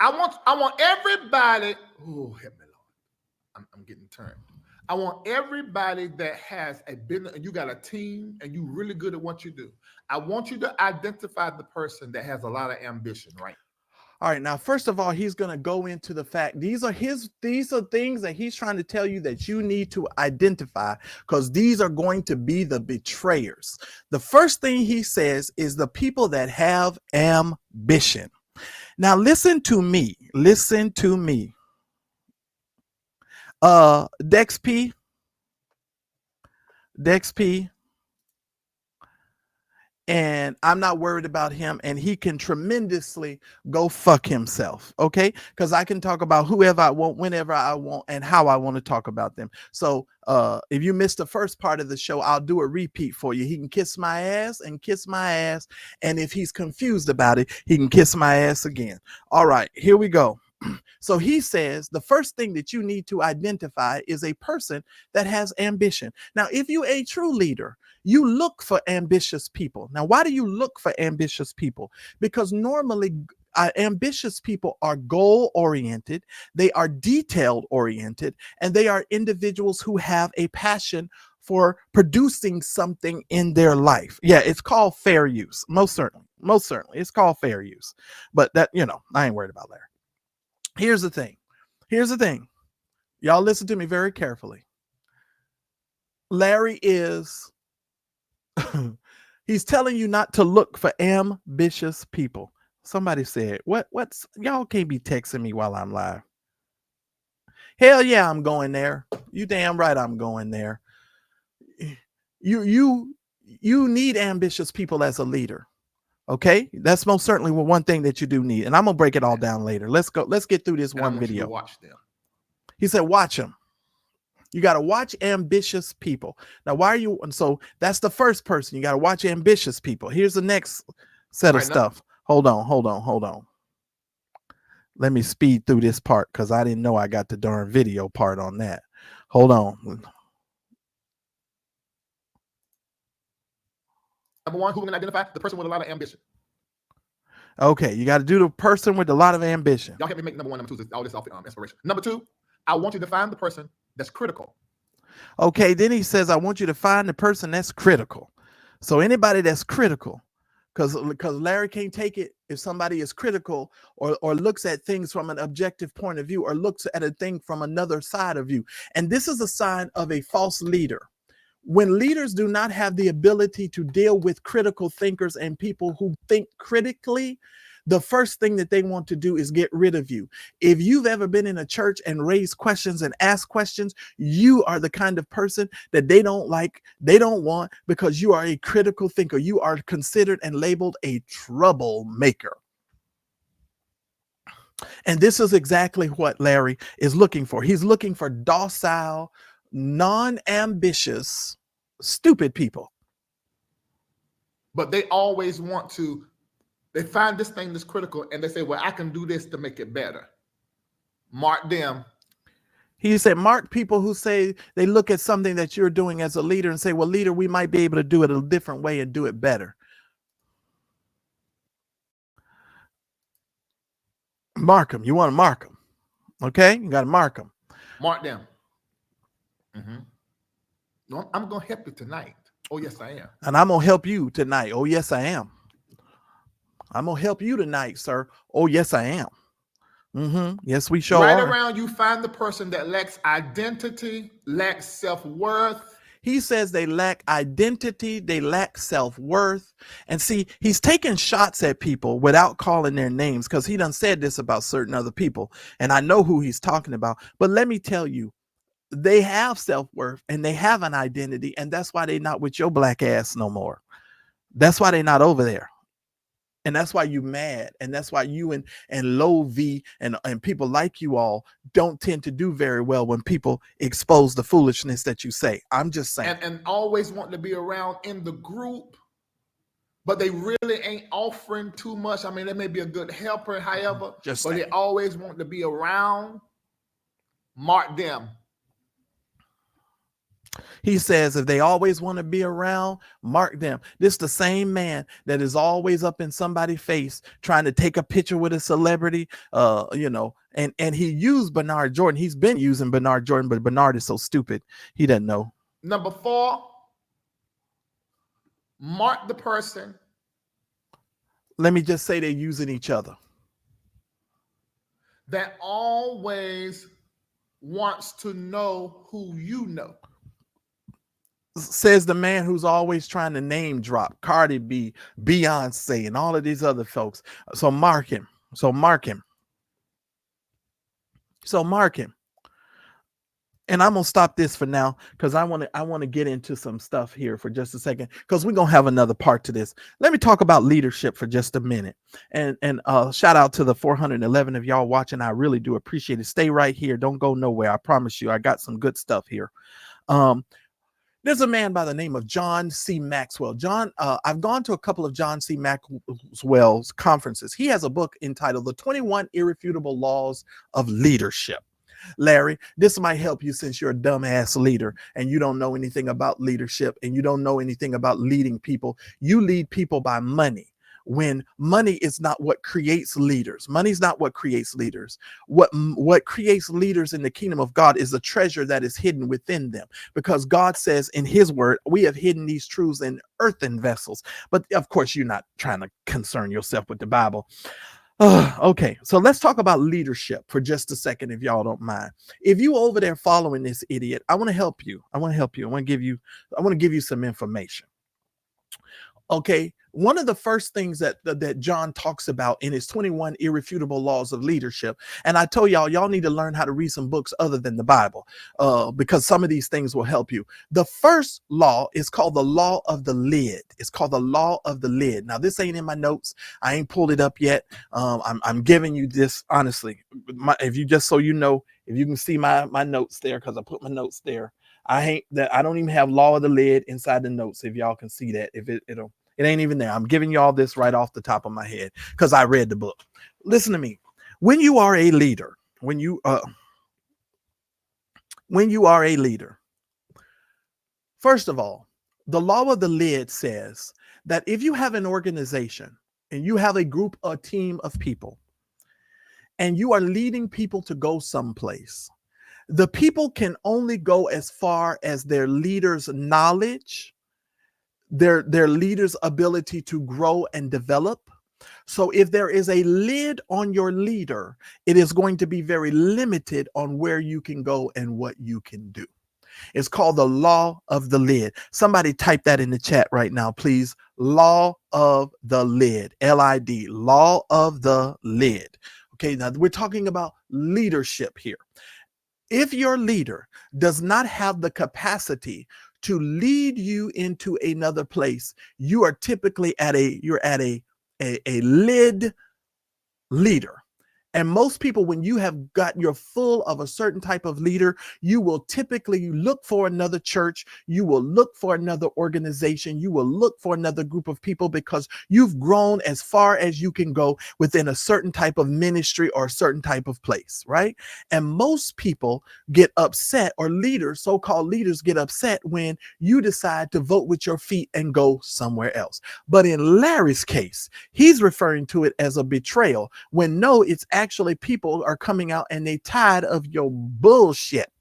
I want everybody. Oh, help me, Lord. I'm getting turned. I want everybody that has a business and you got a team and you really good at what you do. I want you to identify the person that has a lot of ambition, right? All right. Now, first of all, he's going to go into the fact these are things that he's trying to tell you that you need to identify, because these are going to be the betrayers. The first thing he says is the people that have ambition. Now, listen to me. Listen to me. Dex P, and I'm not worried about him, and he can tremendously go fuck himself, okay? Because I can talk about whoever I want, whenever I want, and how I want to talk about them. So if you missed the first part of the show, I'll do a repeat for you. He can kiss my ass and kiss my ass, and if he's confused about it, he can kiss my ass again. All right, here we go. So he says the first thing that you need to identify is a person that has ambition. Now, if you're a true leader, you look for ambitious people. Now, why do you look for ambitious people? Because normally ambitious people are goal oriented, they are detailed oriented, and they are individuals who have a passion for producing something in their life. Yeah, it's called fair use. Most certainly. Most certainly. It's called fair use. But that, I ain't worried about Larry. Here's the thing. Here's the thing. Y'all listen to me very carefully. Larry is, he's telling you not to look for ambitious people. Somebody said, what's, y'all can't be texting me while I'm live. Hell yeah, I'm going there. You damn right I'm going there. You need ambitious people as a leader. Okay, that's most certainly one thing that you do need, and I'm gonna break it all down later. Let's get through this one video. Watch them. He said, watch them. You got to watch ambitious people. Now, why are you? And so that's the first person. You got to watch ambitious people. Here's the next set of stuff. Hold on. Let me speed through this part because I didn't know I got the darn video part on that. Hold on. Number one, who can identify the person with a lot of ambition? Okay, you got to do the person with a lot of ambition. Y'all help me make number one, number two, all this off inspiration. Number two, I want you to find the person that's critical. Okay, then he says, I want you to find the person that's critical. So anybody that's critical, because Larry can't take it if somebody is critical or looks at things from an objective point of view or looks at a thing from another side of view. And this is a sign of a false leader. When leaders do not have the ability to deal with critical thinkers and people who think critically, the first thing that they want to do is get rid of you. If you've ever been in a church and raised questions and asked questions, you are the kind of person that they don't like, they don't want, because you are a critical thinker. You are considered and labeled a troublemaker. And this is exactly what Larry is looking for. He's looking for docile, non-ambitious, stupid people. But they always want to, they find this thing that's critical and they say, well, I can do this to make it better. Mark them. He said, mark people who say they look at something that you're doing as a leader and say, well, leader, we might be able to do it a different way and do it better. Mark them. You want to mark them. Okay? You got to mark them. Mark them. Mm-hmm. No, I'm going to help you tonight. Oh, yes, I am. And I'm going to help you tonight. Oh, yes, I am. I'm going to help you tonight, sir. Oh, yes, I am. Mm-hmm. Yes, we sure right are. Around you, find the person that lacks identity, lacks self-worth. He says they lack identity, they lack self-worth. And see, he's taking shots at people without calling their names because he done said this about certain other people. And I know who he's talking about. But let me tell you, they have self-worth and they have an identity. And that's why they're not with your black ass no more. That's why they're not over there. And that's why you mad. And that's why you and Lovey and people like you all don't tend to do very well when people expose the foolishness that you say. I'm just saying. And always want to be around in the group, but they really ain't offering too much. I mean, they may be a good helper, however, but they always want to be around. Mark them. He says, if they always want to be around, mark them. This is the same man that is always up in somebody's face trying to take a picture with a celebrity, and he used Bernard Jordan. He's been using Bernard Jordan, but Bernard is so stupid. He doesn't know. Number 4, mark the person. Let me just say they're using each other. That always wants to know who you know. Says the man who's always trying to name drop Cardi B, Beyonce, and all of these other folks. So mark him. And I'm gonna stop this for now because I want to get into some stuff here for just a second because we're gonna have another part to this. Let me talk about leadership for just a minute. And shout out to the 411 of y'all watching. I really do appreciate it. Stay right here. Don't go nowhere. I promise you, I got some good stuff here. There's a man by the name of John C. Maxwell. I've gone to a couple of John C. Maxwell's conferences. He has a book entitled The 21 Irrefutable Laws of Leadership. Larry, this might help you since you're a dumbass leader and you don't know anything about leadership and you don't know anything about leading people. You lead people by money. when money is not what creates leaders. Money's not what creates leaders. What creates leaders in the kingdom of God is a treasure that is hidden within them, because God says in his word, we have hidden these truths in earthen vessels. But of course, you're not trying to concern yourself with the Bible. Okay, so let's talk about leadership for just a second, if y'all don't mind. If you over there following this idiot, I want to help you. I want to help you. I want to give you some information. Okay, one of the first things that John talks about in his 21 irrefutable laws of leadership, and I told y'all need to learn how to read some books other than the Bible, because some of these things will help you. The first law is called the law of the lid. It's called the law of the lid. Now, this ain't in my notes. I ain't pulled it up yet. I'm giving you this honestly. If you just so you know, if you can see my notes there, because I put my notes there. I don't even have law of the lid inside the notes. If y'all can see that, it ain't even there. I'm giving y'all this right off the top of my head because I read the book. Listen to me. When you are a leader, when you are a leader, first of all, the law of the lid says that if you have an organization and you have a group, a team of people, and you are leading people to go someplace, the people can only go as far as their leader's knowledge, their leader's ability to grow and develop. So if there is a lid on your leader, it is going to be very limited on where you can go and what you can do. It's called the law of the lid. Somebody type that in the chat right now, please. Law of the lid, LID, law of the lid. Okay, now we're talking about leadership here. If your leader does not have the capacity to lead you into another place, you are typically at a lid leader. And most people, when you have got you're full of a certain type of leader, you will typically look for another church. You will look for another organization. You will look for another group of people because you've grown as far as you can go within a certain type of ministry or a certain type of place, right? And most people get upset, or leaders, so-called leaders, get upset when you decide to vote with your feet and go somewhere else. But in Larry's case, he's referring to it as a betrayal, when no, it's actually people are coming out and they tired of your bullshit.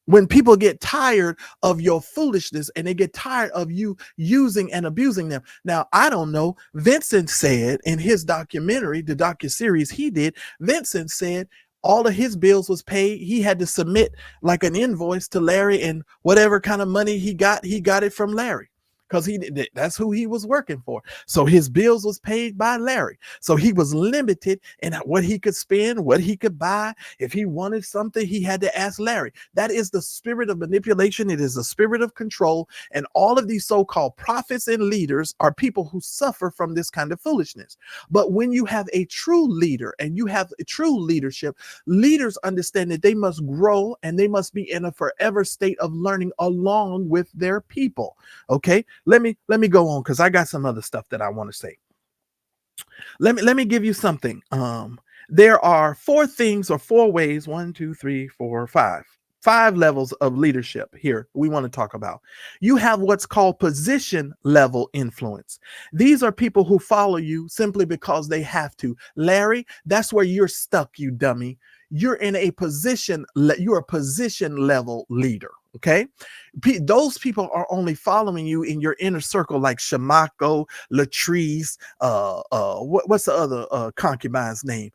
When people get tired of your foolishness and they get tired of you using and abusing them. Now, I don't know. Vincent said in his documentary, the docuseries he did, Vincent said all of his bills was paid. He had to submit like an invoice to Larry, and whatever kind of money he got it from Larry, because that's who he was working for. So his bills was paid by Larry. So he was limited in what he could spend, what he could buy. If he wanted something, he had to ask Larry. That is the spirit of manipulation. It is the spirit of control. And all of these so-called prophets and leaders are people who suffer from this kind of foolishness. But when you have a true leader and you have a true leadership, leaders understand that they must grow and they must be in a forever state of learning along with their people. Okay? Let me go on, because I got some other stuff that I want to say. Let me give you something. There are 4 things or 4 ways, 1, 2, 3, 4, 5 levels of leadership here we want to talk about. You have what's called position level influence. These are people who follow you simply because they have to. Larry, that's where you're stuck, you dummy. You're in a position, you're a position level leader. Okay, those people are only following you in your inner circle, like Chamaco, Latrice, what's the other concubine's name?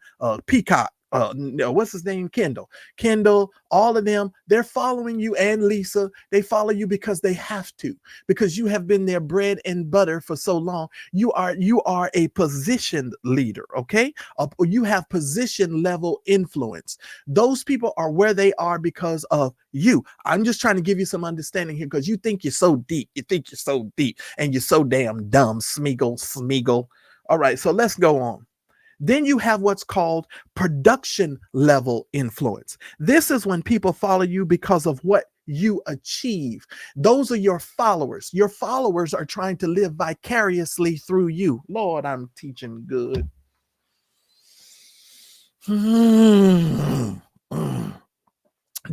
Peacock. What's his name? Kendall, all of them, they're following you, and Lisa, they follow you because they have to, because you have been their bread and butter for so long. You are a positioned leader, okay? You have position level influence. Those people are where they are because of you. I'm just trying to give you some understanding here, because you think you're so deep. You think you're so deep, and you're so damn dumb, Smeagol. All right, so let's go on. Then you have what's called production level influence. This is when people follow you because of what you achieve. Those are your followers. Your followers are trying to live vicariously through you. Lord, I'm teaching good.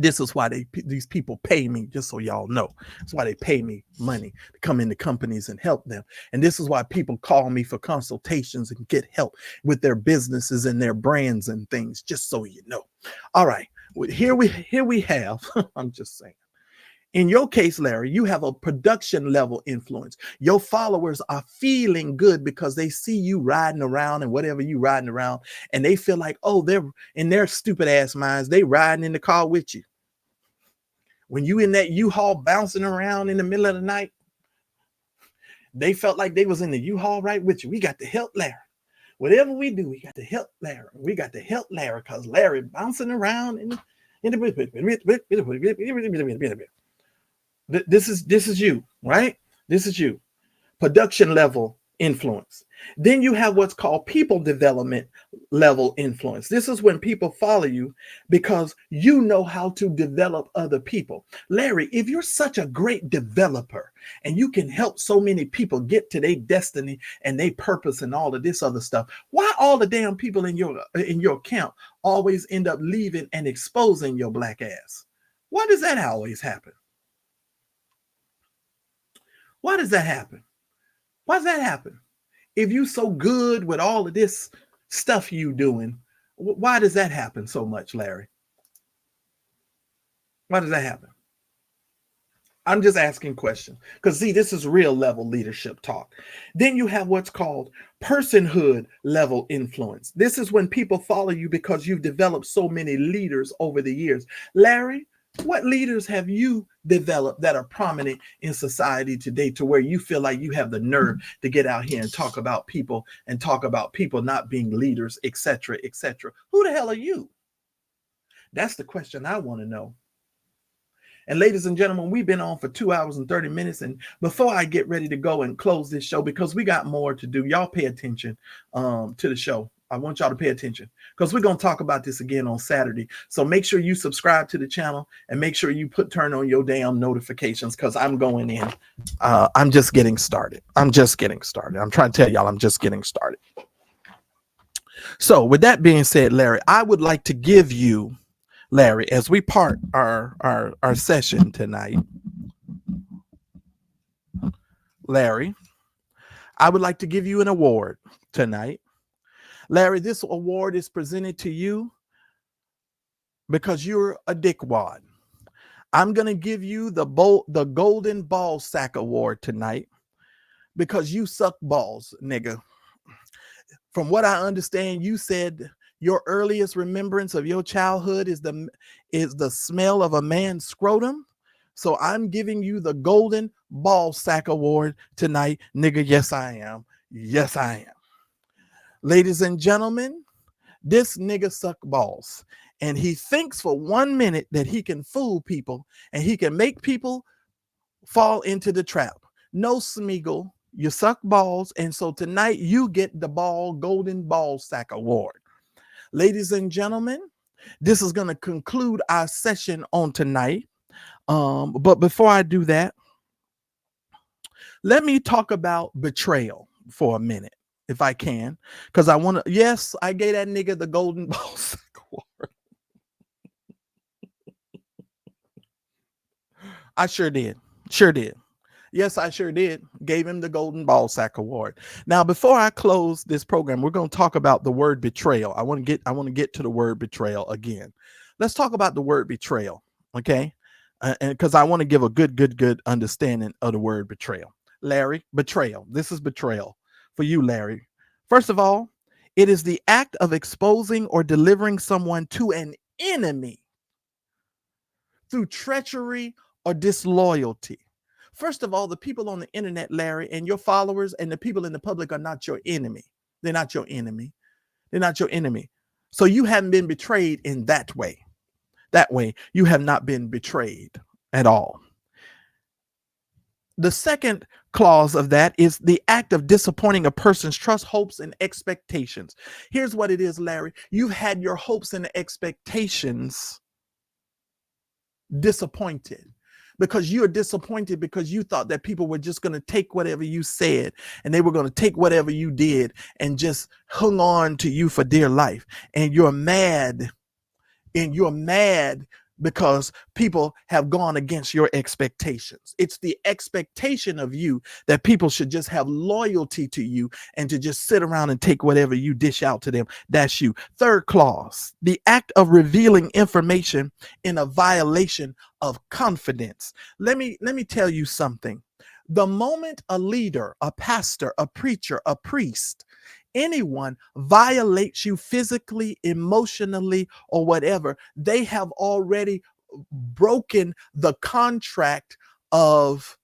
This is why these people pay me, just so y'all know. That's why they pay me money to come into companies and help them. And this is why people call me for consultations and get help with their businesses and their brands and things, just so you know. All right, here we have, I'm just saying. In your case, Larry, you have a production level influence. Your followers are feeling good because they see you riding around and whatever you riding around, and they feel like, oh, they're in their stupid ass minds, they riding in the car with you. When you in that U-Haul bouncing around in the middle of the night, they felt like they was in the U-Haul right with you. We got to help Larry. Whatever we do, we got to help Larry. We got to help Larry because Larry bouncing around in the This is you, right? This is you. Production level influence. Then you have what's called people development level influence. This is when people follow you because you know how to develop other people. Larry, if you're such a great developer and you can help so many people get to their destiny and their purpose and all of this other stuff, why all the damn people in your account always end up leaving and exposing your black ass? Why does that always happen? Why does that happen? Why does that happen? If you so good with all of this stuff you doing, why does that happen so much, Larry? Why does that happen? I'm just asking questions because see, this is real level leadership talk. Then you have what's called personhood level influence. This is when people follow you because you've developed so many leaders over the years. Larry, what leaders have you developed that are prominent in society today to where you feel like you have the nerve to get out here and talk about people not being leaders, etc., etc.? Who the hell are you? That's the question I want to know. And ladies and gentlemen, we've been on for 2 hours and 30 minutes. And before I get ready to go and close this show, because we got more to do, y'all pay attention to the show. I want y'all to pay attention because we're going to talk about this again on Saturday. So make sure you subscribe to the channel and make sure you turn on your damn notifications because I'm going in. I'm just getting started. I'm trying to tell y'all I'm just getting started. So with that being said, Larry, I would like to give you, Larry, as we part our session tonight, Larry, I would like to give you an award tonight. Larry, this award is presented to you because you're a dickwad. I'm going to give you the Golden Ball Sack Award tonight because you suck balls, nigga. From what I understand, you said your earliest remembrance of your childhood is the smell of a man's scrotum. So I'm giving you the Golden Ball Sack Award tonight, nigga. Yes, I am. Yes, I am. Ladies and gentlemen, this nigga suck balls. And he thinks for 1 minute that he can fool people and he can make people fall into the trap. No, Smeagol, you suck balls. And so tonight you get the Golden Ball Sack Award. Ladies and gentlemen, this is going to conclude our session on tonight. But before I do that, let me talk about betrayal for a minute, if I can, because I want to. Yes, I gave that nigga the Golden Ball Sack Award. I sure did. Yes, I sure did. Gave him the Golden Ball Sack Award. Now, before I close this program, we're going to talk about the word betrayal. I want to get to the word betrayal again. Let's talk about the word betrayal, okay? And because I want to give a good understanding of the word betrayal. Larry, betrayal. This is betrayal for you, Larry. First of all, it is the act of exposing or delivering someone to an enemy through treachery or disloyalty. First of all, the people on the internet, Larry, and your followers and the people in the public are not your enemy. They're not your enemy. They're not your enemy. So you haven't been betrayed in that way. That way, you have not been betrayed at all. The second clause of that is the act of disappointing a person's trust, hopes, and expectations. Here's what it is, Larry. You've had your hopes and expectations disappointed. Because you're disappointed because you thought that people were just going to take whatever you said and they were going to take whatever you did and just hung on to you for dear life. And you're mad because people have gone against your expectations. It's the expectation of you that people should just have loyalty to you and to just sit around and take whatever you dish out to them. That's you. Third clause, the act of revealing information in a violation of confidence. Let me tell you something. The moment a leader, a pastor, a preacher, a priest, anyone violates you physically, emotionally, or whatever, they have already broken the contract of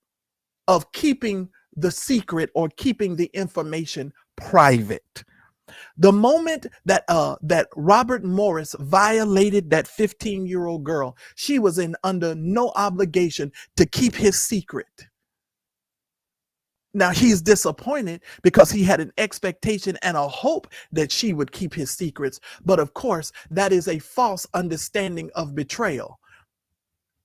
keeping the secret or keeping the information private. The moment that Robert Morris violated that 15-year-old girl, she was under no obligation to keep his secret. Now he's disappointed because he had an expectation and a hope that she would keep his secrets. But of course, that is a false understanding of betrayal,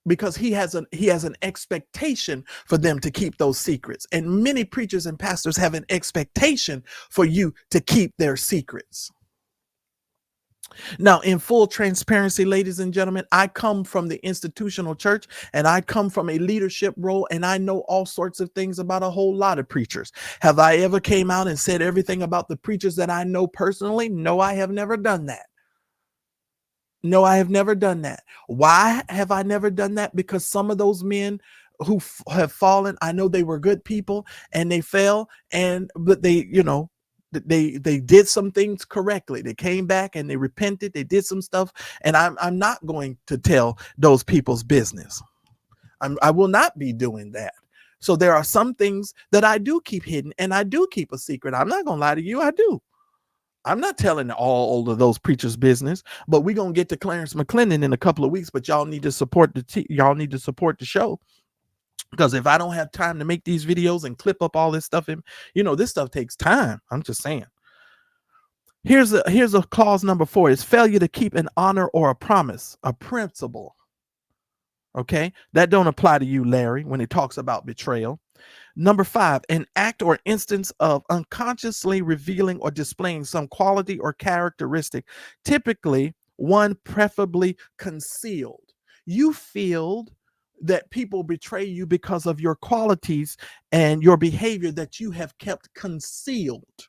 because he has an expectation for them to keep those secrets. And many preachers and pastors have an expectation for you to keep their secrets. Now, in full transparency, ladies and gentlemen, I come from the institutional church and I come from a leadership role, and I know all sorts of things about a whole lot of preachers. Have I ever came out and said everything about the preachers that I know personally? No, I have never done that. No, I have never done that. Why have I never done that? Because some of those men who have fallen, I know they were good people and they fell, but they, they did some things correctly. They came back and they repented. They did some stuff, and I'm not going to tell those people's business. I will not be doing that. So there are some things that I do keep hidden, and I do keep a secret. I'm not gonna lie to you. I do. I'm not telling all of those preachers' business, but we're gonna get to Clarence McClendon in a couple of weeks. But y'all need to support y'all need to support the show, because if I don't have time to make these videos and clip up all this stuff, this stuff takes time. I'm just saying. Here's a clause number 4: is failure to keep an honor or a promise, a principle. Okay, that don't apply to you, Larry, when it talks about betrayal. Number 5, an act or instance of unconsciously revealing or displaying some quality or characteristic, typically one preferably concealed. You feel that people betray you because of your qualities and your behavior that you have kept concealed.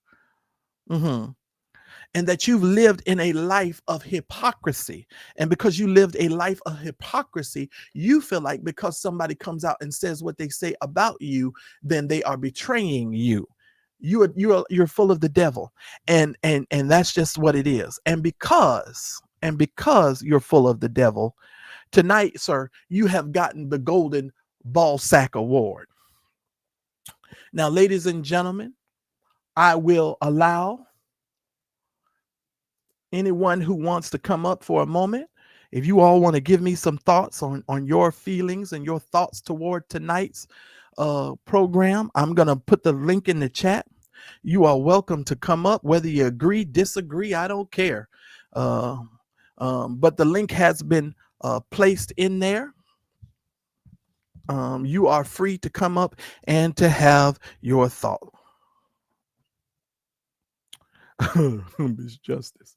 And that you've lived in a life of hypocrisy. And because you lived a life of hypocrisy, you feel like because somebody comes out and says what they say about you, then they are betraying you. You're full of the devil. And that's just what it is. And because you're full of the devil, tonight, sir, you have gotten the Golden Ball Sack Award. Now, ladies and gentlemen, I will allow anyone who wants to come up for a moment. If you all want to give me some thoughts on your feelings and your thoughts toward tonight's program, I'm going to put the link in the chat. You are welcome to come up, whether you agree, disagree, I don't care. But the link has been placed in there. You are free to come up and to have your thought. Miss Justice.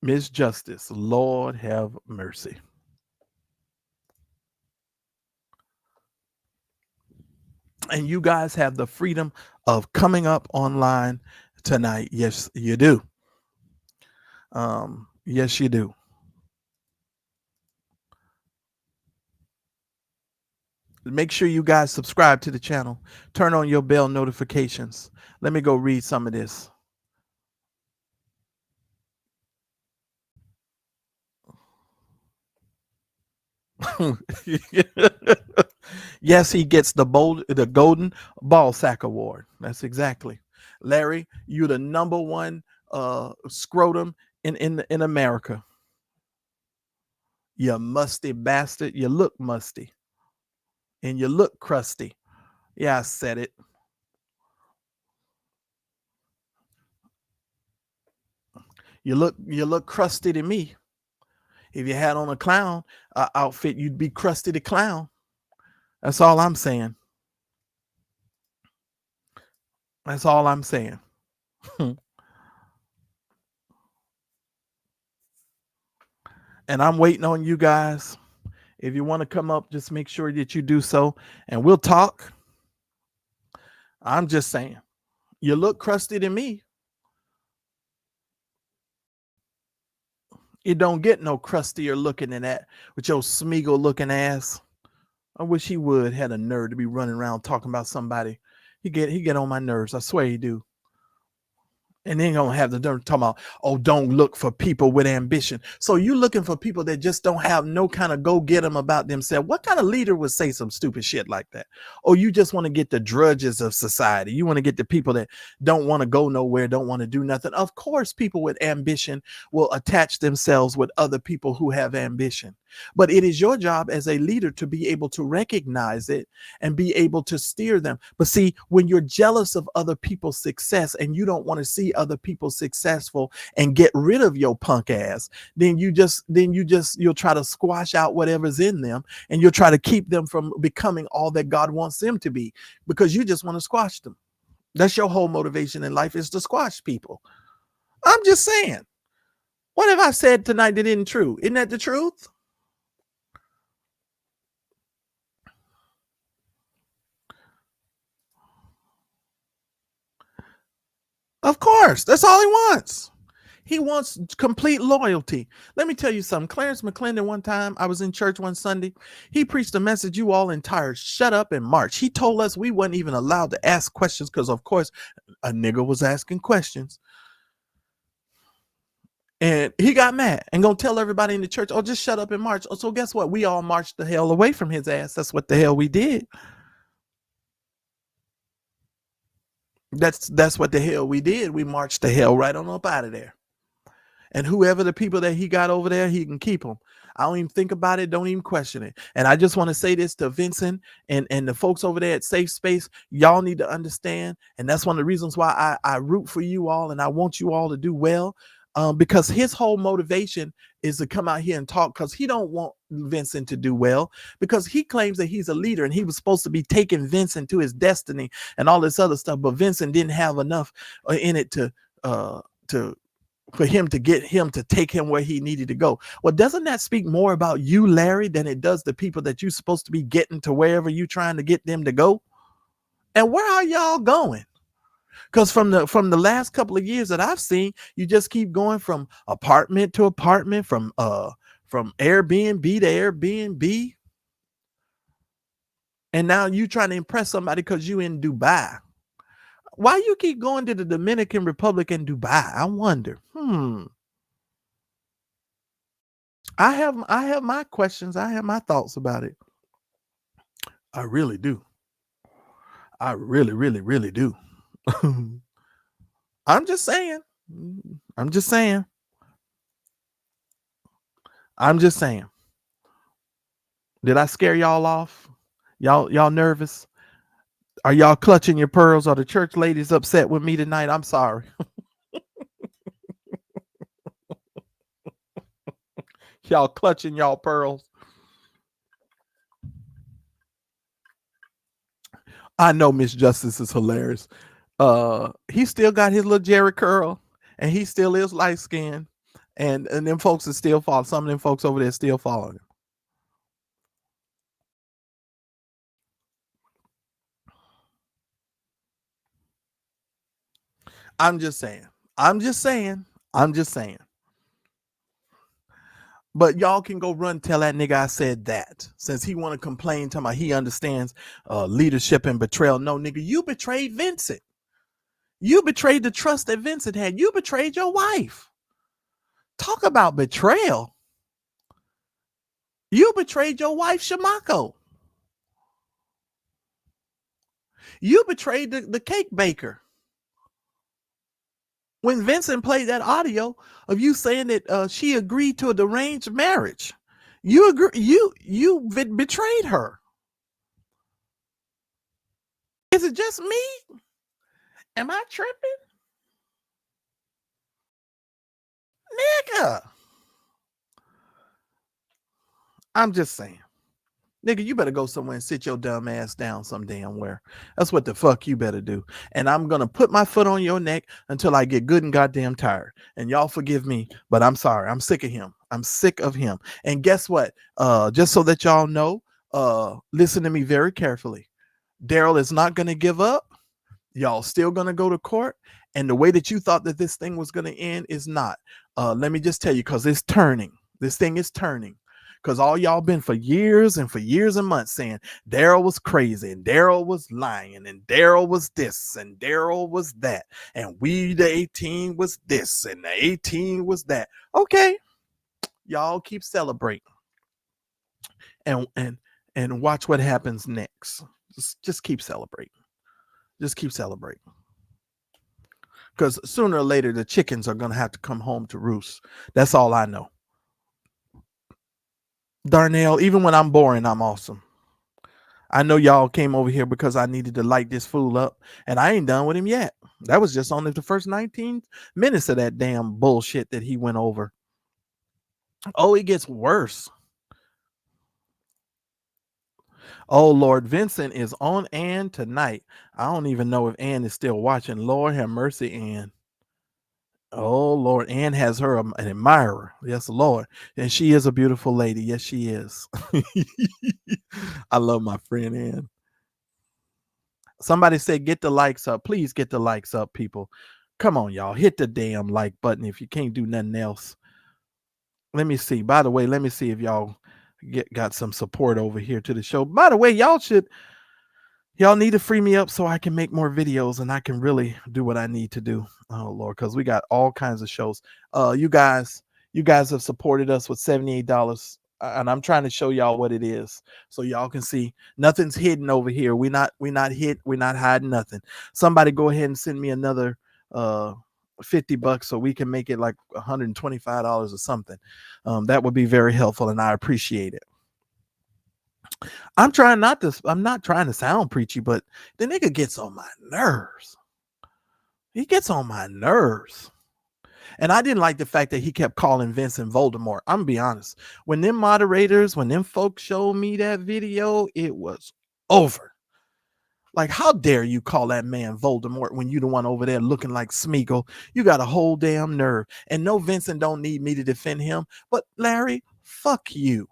Miss Justice, Lord have mercy. And you guys have the freedom of coming up online tonight. Yes, you do. Yes, you do. Make sure you guys subscribe to the channel. Turn on your bell notifications. Let me go read some of this. Yes, he gets the Golden Ball Sack Award. That's exactly. Larry, you the number one scrotum in America. You musty bastard. You look musty. And you look crusty. Yeah, I said it. You look crusty to me. If you had on a clown outfit, you'd be Krusty the Clown. That's all I'm saying. That's all I'm saying. And I'm waiting on you guys. If you want to come up, just make sure that you do so, and we'll talk. I'm just saying, you look crusty to me. It don't get no crustier looking than that with your Smeagol looking ass. I wish he would had a nerve to be running around talking about somebody. He get on my nerves. I swear he do. And then gonna have the nerve talking about, oh, don't look for people with ambition. So you looking for people that just don't have no kind of go get them about themselves. What kind of leader would say some stupid shit like that? Or you just want to get the drudges of society. You want to get the people that don't want to go nowhere, don't want to do nothing. Of course, people with ambition will attach themselves with other people who have ambition. But it is your job as a leader to be able to recognize it and be able to steer them. But see, when you're jealous of other people's success and you don't want to see other people successful and get rid of your punk ass, then you'll try to squash out whatever's in them, and you'll try to keep them from becoming all that God wants them to be, because you just want to squash them. That's your whole motivation in life, is to squash people. I'm just saying. What have I said tonight that isn't true? Isn't that the truth? Of course, that's all he wants. He wants complete loyalty. Let me tell you something. Clarence McClendon, one time, I was in church one Sunday. He preached a message, you all entired, shut up and march. He told us we wasn't even allowed to ask questions because, of course, a nigga was asking questions. And he got mad and gonna tell everybody in the church, oh, just shut up and march. So guess what? We all marched the hell away from his ass. That's what the hell we did. That's what the hell we did. We marched the hell right on up out of there. And whoever the people that he got over there, he can keep them. I don't even think about it. Don't even question it. And I just want to say this to Vincent and the folks over there at Safe Space. Y'all need to understand. And that's one of the reasons why I root for you all and I want you all to do well. Because his whole motivation is to come out here and talk, because he don't want Vincent to do well, because he claims that he's a leader and he was supposed to be taking Vincent to his destiny and all this other stuff. But Vincent didn't have enough in it for him to get him to take him where he needed to go. Well, doesn't that speak more about you, Larry, than it does the people that you're supposed to be getting to wherever you're trying to get them to go? And where are y'all going? Because from the last couple of years that I've seen, you just keep going from apartment to apartment, from Airbnb to Airbnb. And now you trying to impress somebody because you in Dubai. Why you keep going to the Dominican Republic and Dubai? I wonder. I have my questions. I have my thoughts about it. I really do. I really, really, really do. I'm just saying. I'm just saying. I'm just saying. Did I scare y'all off? Y'all nervous? Are y'all clutching your pearls? Are the church ladies upset with me tonight? I'm sorry. Y'all clutching y'all pearls. I know Miss Justice is hilarious. He still got his little Jerry curl, and he still is light skinned, and them folks are still following. Some of them folks over there still following him. I'm just saying. I'm just saying. I'm just saying. But y'all can go run tell that nigga I said that, since he want to complain, talking about he understands leadership and betrayal. No, nigga, you betrayed Vincent. You betrayed the trust that Vincent had. You betrayed your wife. Talk about betrayal. You betrayed your wife, Chamaco. You betrayed the cake baker. When Vincent played that audio of you saying that she agreed to a deranged marriage, you betrayed her. Is it just me? Am I tripping? Nigga. I'm just saying. Nigga, you better go somewhere and sit your dumb ass down some damn where. That's what the fuck you better do. And I'm gonna put my foot on your neck until I get good and goddamn tired. And y'all forgive me, but I'm sorry. I'm sick of him. I'm sick of him. And guess what? Just so that y'all know, listen to me very carefully. Daryl is not gonna give up. Y'all still gonna go to court. And the way that you thought that this thing was gonna end is not. Let me just tell you, because it's turning. This thing is turning. Because all y'all been for years and months saying Daryl was crazy and Daryl was lying and Daryl was this and Daryl was that and we the 18 was this and the 18 was that. Okay, y'all keep celebrating and watch what happens next. Just keep celebrating. Just keep celebrating. Because sooner or later the chickens are gonna have to come home to roost. That's all I know. Darnell, even when I'm boring, I'm awesome. I know y'all came over here because I needed to light this fool up, and I ain't done with him yet. That was just only the first 19 minutes of that damn bullshit that he went over. Oh, it gets worse. Oh, Lord, Vincent is on Ann tonight. I don't even know if Ann is still watching. Lord have mercy, Ann. Oh, Lord, Ann has her an admirer. Yes, Lord. And she is a beautiful lady. Yes, she is. I love my friend Ann. Somebody said, get the likes up. Please get the likes up, people. Come on, y'all. Hit the damn like button if you can't do nothing else. Let me see. By the way, let me see if y'all got some support over here to the show. By the way, y'all need to free me up so I can make more videos and I can really do what I need to do. Oh Lord, because we got all kinds of shows. You guys have supported us with $78. And I'm trying to show y'all what it is so y'all can see nothing's hidden over here. We're not hiding nothing. Somebody go ahead and send me another $50 so we can make it like $125 or something. That would be very helpful and I appreciate it. I'm not trying to sound preachy, but the nigga gets on my nerves. He gets on my nerves. And I didn't like the fact that he kept calling Vincent Voldemort. I'm gonna be honest. When them folks showed me that video, it was over. Like, how dare you call that man Voldemort when you the one over there looking like Smeagol? You got a whole damn nerve. And no, Vincent don't need me to defend him. But Larry, fuck you.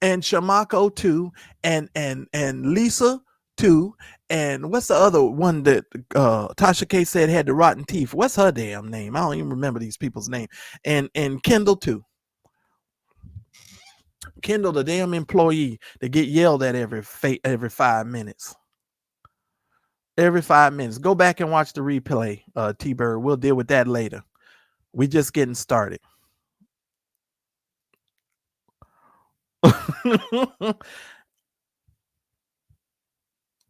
And Chamaco too, and Lisa too, and what's the other one that Tasha K said had the rotten teeth? What's her damn name? I don't even remember these people's name. And Kendall too. Kendall, the damn employee that get yelled at every 5 minutes. Every 5 minutes. Go back and watch the replay, T-Bird. We'll deal with that later. We just getting started.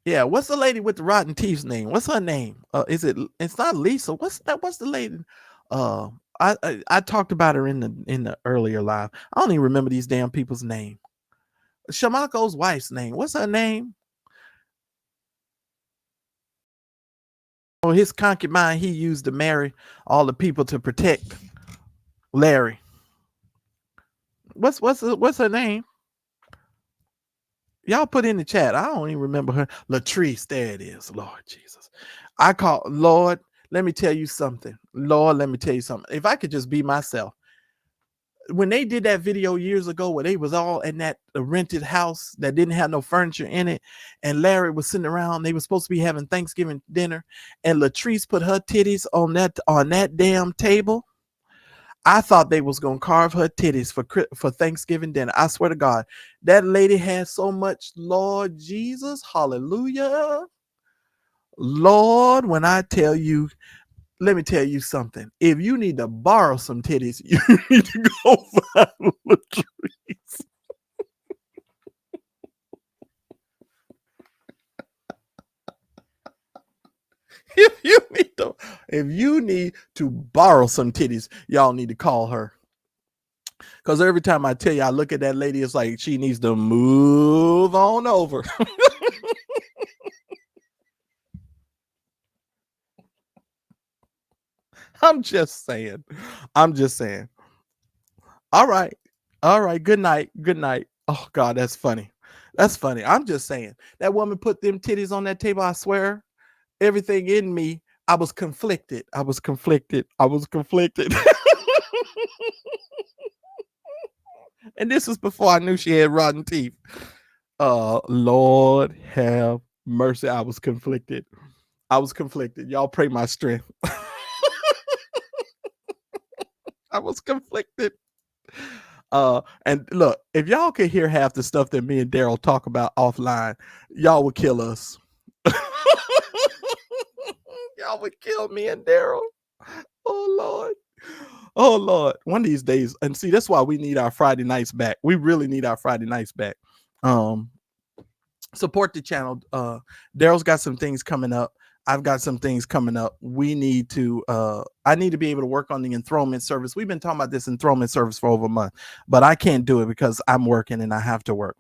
Yeah, what's the lady with the rotten teeth's name? What's her name? It's not Lisa. What's the lady? I talked about her in the earlier live. I don't even remember these damn people's name. Shamako's wife's name. What's her name? Oh, his concubine he used to marry all the people to protect Larry. What's her name? Y'all put in the chat. I don't even remember her. Latrice, there it is. Lord Jesus. Lord, let me tell you something. Lord, let me tell you something. If I could just be myself. When they did that video years ago where they was all in that rented house that didn't have no furniture in it, and Larry was sitting around, they were supposed to be having Thanksgiving dinner, and Latrice put her titties on that damn table. I thought they was gonna carve her titties for Thanksgiving dinner. I swear to God, that lady had so much. Lord Jesus, hallelujah. Lord, when I tell you, let me tell you something. If you need to borrow some titties, you need to go find Latrice. If you need to borrow some titties, y'all need to call her. Because every time I tell you, I look at that lady, it's like she needs to move on over. I'm just saying. All right. Good night. Oh God, that's funny. That's funny. I'm just saying that woman put them titties on that table. I swear, everything in me, I was conflicted. I was conflicted. I was conflicted. And this was before I knew she had rotten teeth. Lord have mercy. I was conflicted. I was conflicted. Y'all pray my strength. I was conflicted. And look, if y'all could hear half the stuff that me and Daryl talk about offline, y'all would kill us. Y'all would kill me and Daryl. Oh Lord. Oh Lord. One of these days, and see, that's why we need our Friday nights back. We really need our Friday nights back. Support the channel. Daryl's got some things coming up. I've got some things coming up. We need to, I need to be able to work on the enthronement service. We've been talking about this enthronement service for over a month, but I can't do it because I'm working and I have to work.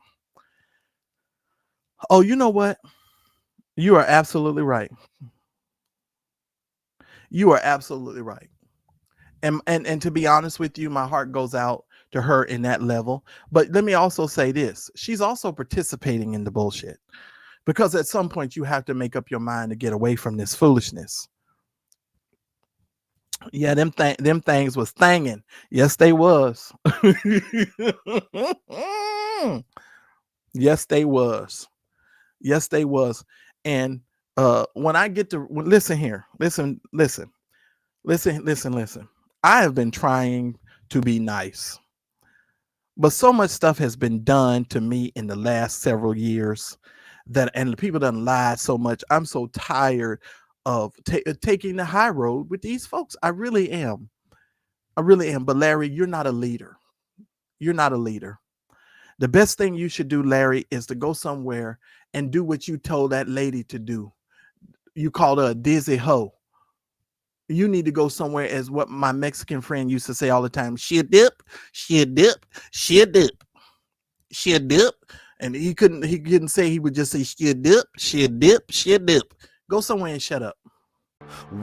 Oh, you know what? You are absolutely right. You are absolutely right. And to be honest with you, my heart goes out to her in that level. But let me also say this. She's also participating in the bullshit. Because at some point you have to make up your mind to get away from this foolishness. Yeah, them things was thanging. Yes, they was. Yes, they was. Yes, they was. And when I get to listen here, listen. I have been trying to be nice, but so much stuff has been done to me in the last several years and the people done lied so much. I'm so tired of taking the high road with these folks. I really am. But Larry, you're not a leader. You're not a leader. The best thing you should do, Larry, is to go somewhere and do what you told that lady to do. You called her a dizzy hoe. You need to go somewhere, as what my Mexican friend used to say all the time. She dip. And he couldn't say, he would just say, she dip. Go somewhere and shut up.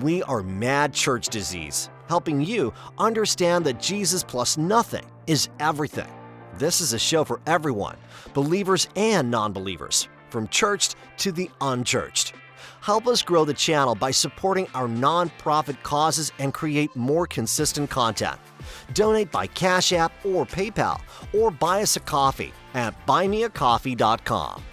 We are Mad Church Disease, helping you understand that Jesus plus nothing is everything. This is a show for everyone, believers and non-believers, from churched to the unchurched. Help us grow the channel by supporting our non-profit causes and create more consistent content. Donate by Cash App or PayPal, or buy us a coffee at buymeacoffee.com.